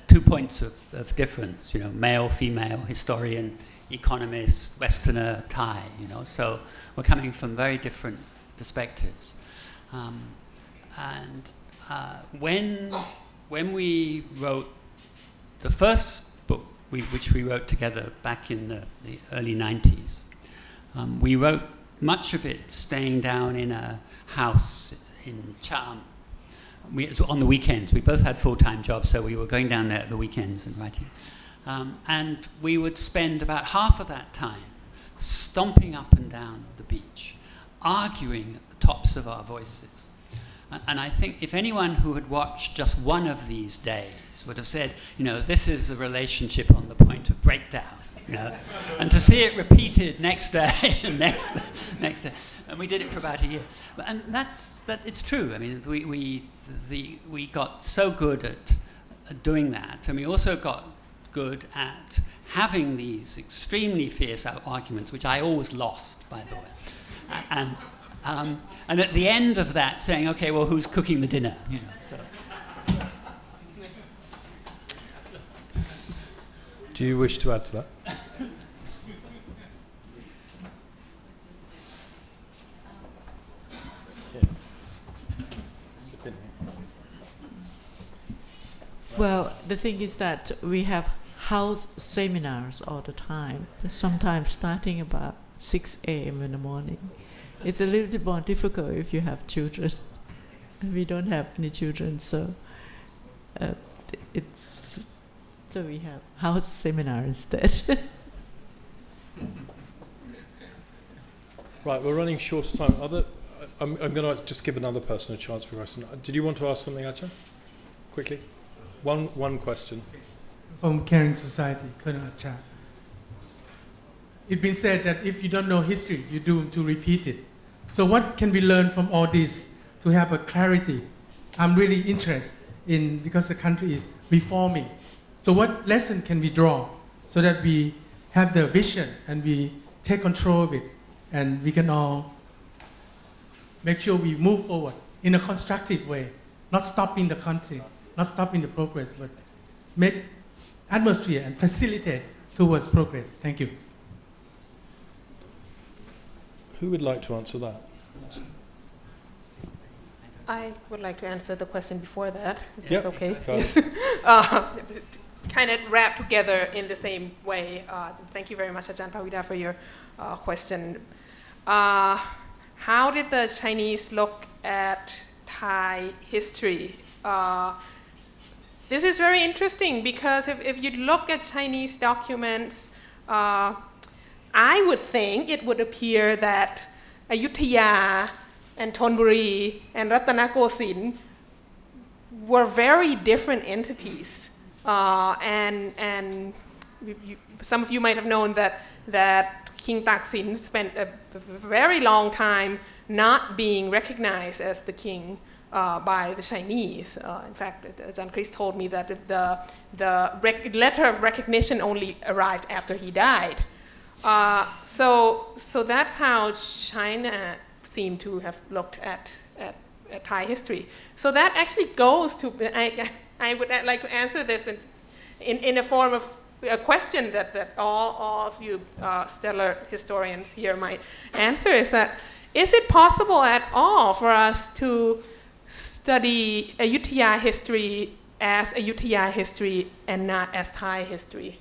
2 points of difference. You know, male, female, historian, economist, Westerner, Thai. You know, so we're coming from very different perspectives. When we wrote the first book, which we wrote together back in the early 90s, we wrote much of it staying down in a house in Siam. On the weekends. We both had full-time jobs, so we were going down there at the weekends and writing. And we would spend about half of that time stomping up and down the beach, arguing at the tops of our voices. And I think if anyone who had watched just one of these days would have said, you know, this is a relationship on the point of breakdown, you know, and to see it repeated next day and next day, and we did it for about a year. And that it's true. I mean, we got so good at doing that, and we also got good at having these extremely fierce arguments, which I always lost, by the way. And at the end of that, saying, okay, well, who's cooking the dinner? You know, so. Do you wish to add to that? Well, the thing is that we have house seminars all the time, sometimes starting about 6 a.m. in the morning. It's a little bit more difficult if you have children. We don't have any children, so so we have house seminar instead. Right, we're running short of time. I'm going to just give another person a chance for a question. Did you want to ask something, Achan? Quickly. One question. From Caring Society, Colonel Acha. It's been said that if you don't know history, you do to repeat it. So what can we learn from all this to have a clarity? I'm really interested in, because the country is reforming. So what lesson can we draw so that we have the vision and we take control of it and we can all make sure we move forward in a constructive way, not stopping the country, not stopping the progress, but make atmosphere and facilitate towards progress. Thank you. Who would like to answer that? I would like to answer the question before that, if Yep, that's okay. go Yes. Kind of wrapped together in the same way. Thank you very much, Ajahn Pawida, for your question. How did the Chinese look at Thai history? This is very interesting because if you look at Chinese documents, I would think it would appear that Ayutthaya and Thonburi and Ratanakosin were very different entities. And some of you might have known that King Taksin spent a very long time not being recognized as the king by the Chinese. In fact, Ajahn Chris told me that the letter of recognition only arrived after he died. So that's how China seemed to have looked at Thai history. So that actually goes to, I would like to answer this in a form of a question that all of you stellar historians here might answer, is that, is it possible at all for us to study Ayutthaya history as Ayutthaya history and not as Thai history?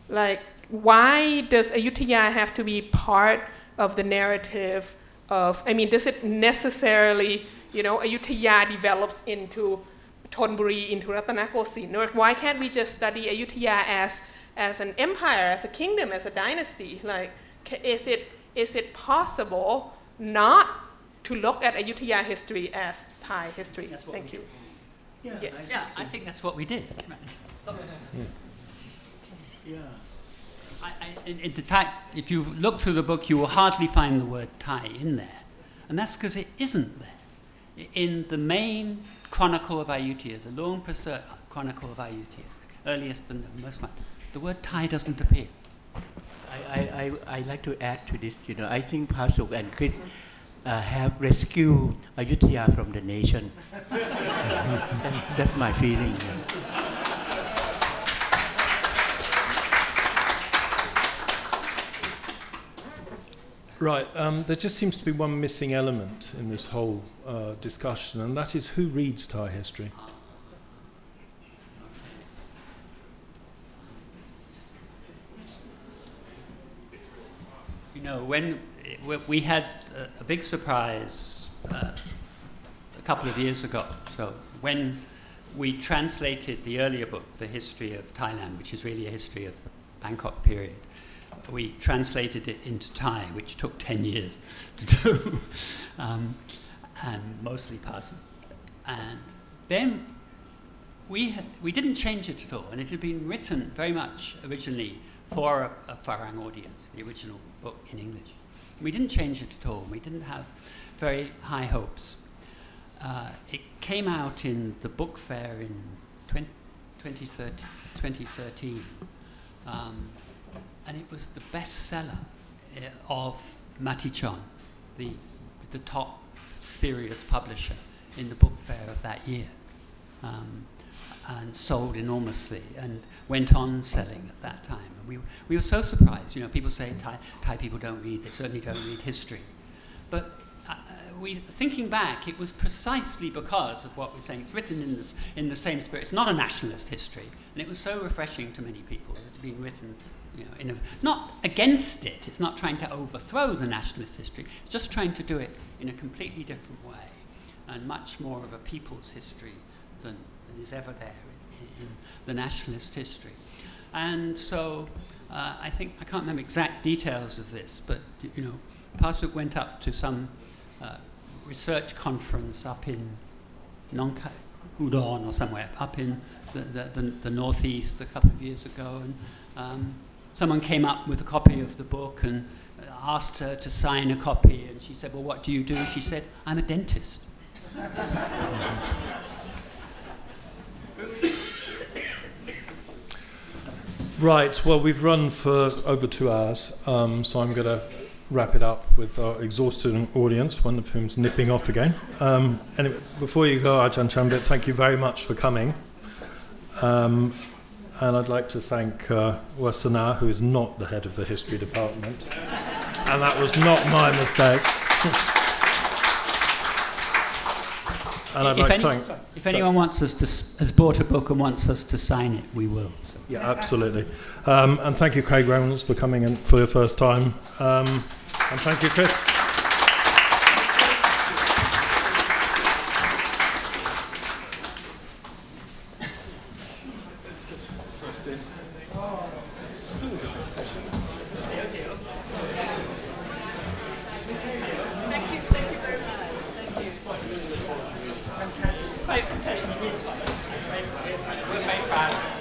Like, why does Ayutthaya have to be part of the narrative of, does it necessarily, Ayutthaya develops into Thonburi, into Ratanakosin? Or why can't we just study Ayutthaya as an empire, as a kingdom, as a dynasty? Like, is it possible not to look at Ayutthaya history as Thai history? Thank you. Yeah, I think that's what we did. Yeah. In fact, if you look through the book, you will hardly find the word Thai in there. And that's because it isn't there. In the main Chronicle of Ayutthaya, the Long Preserved Chronicle of Ayutthaya, earliest and most one, the word Thai doesn't appear. I like to add to this. I think Pasuk and Chris have rescued Ayutthaya from the nation. That's my feeling. Right, there just seems to be one missing element in this whole discussion, and that is who reads Thai history? When we had a big surprise a couple of years ago, so when we translated the earlier book, The History of Thailand, which is really a history of the Bangkok period, we translated it into Thai, which took 10 years to do, and mostly Pasuk. And then we didn't change it at all, and it had been written very much originally for a Farang audience, the original book in English. We didn't change it at all. We didn't have very high hopes. It came out in the book fair in 2013. And it was the bestseller of Matichon, the the top serious publisher in the book fair of that year, and sold enormously and went on selling at that time. And we were so surprised. You know, people say Thai people don't read, they certainly don't read history. But thinking back, it was precisely because of what we're saying. It's written in the same spirit. It's not a nationalist history, and it was so refreshing to many people. It's been written, you know, not against it. It's not trying to overthrow the nationalist history. It's just trying to do it in a completely different way, and much more of a people's history than is ever there in the nationalist history. And so I think, I can't remember exact details of this, but you know, Pasuk went up to some research conference up in Nongkai, Udon or somewhere, up in the northeast a couple of years ago, and someone came up with a copy of the book and asked her to sign a copy, and she said, well, what do you do? She said, I'm a dentist. Right, well, we've run for over 2 hours, so I'm going to wrap it up with our exhausted audience, one of whom's nipping off again. Anyway, before you go, Ajahn Chambit, thank you very much for coming. And I'd like to thank Wasana, who is not the head of the history department. And that was not my mistake. And I'd like to thank... If anyone wants us to, has bought a book and wants us to sign it, we will. So. Yeah, absolutely. And thank you, Craig Reynolds, for coming in for your first time. And thank you, Chris. Thank you very much. Thank you. Fantastic. We're very proud.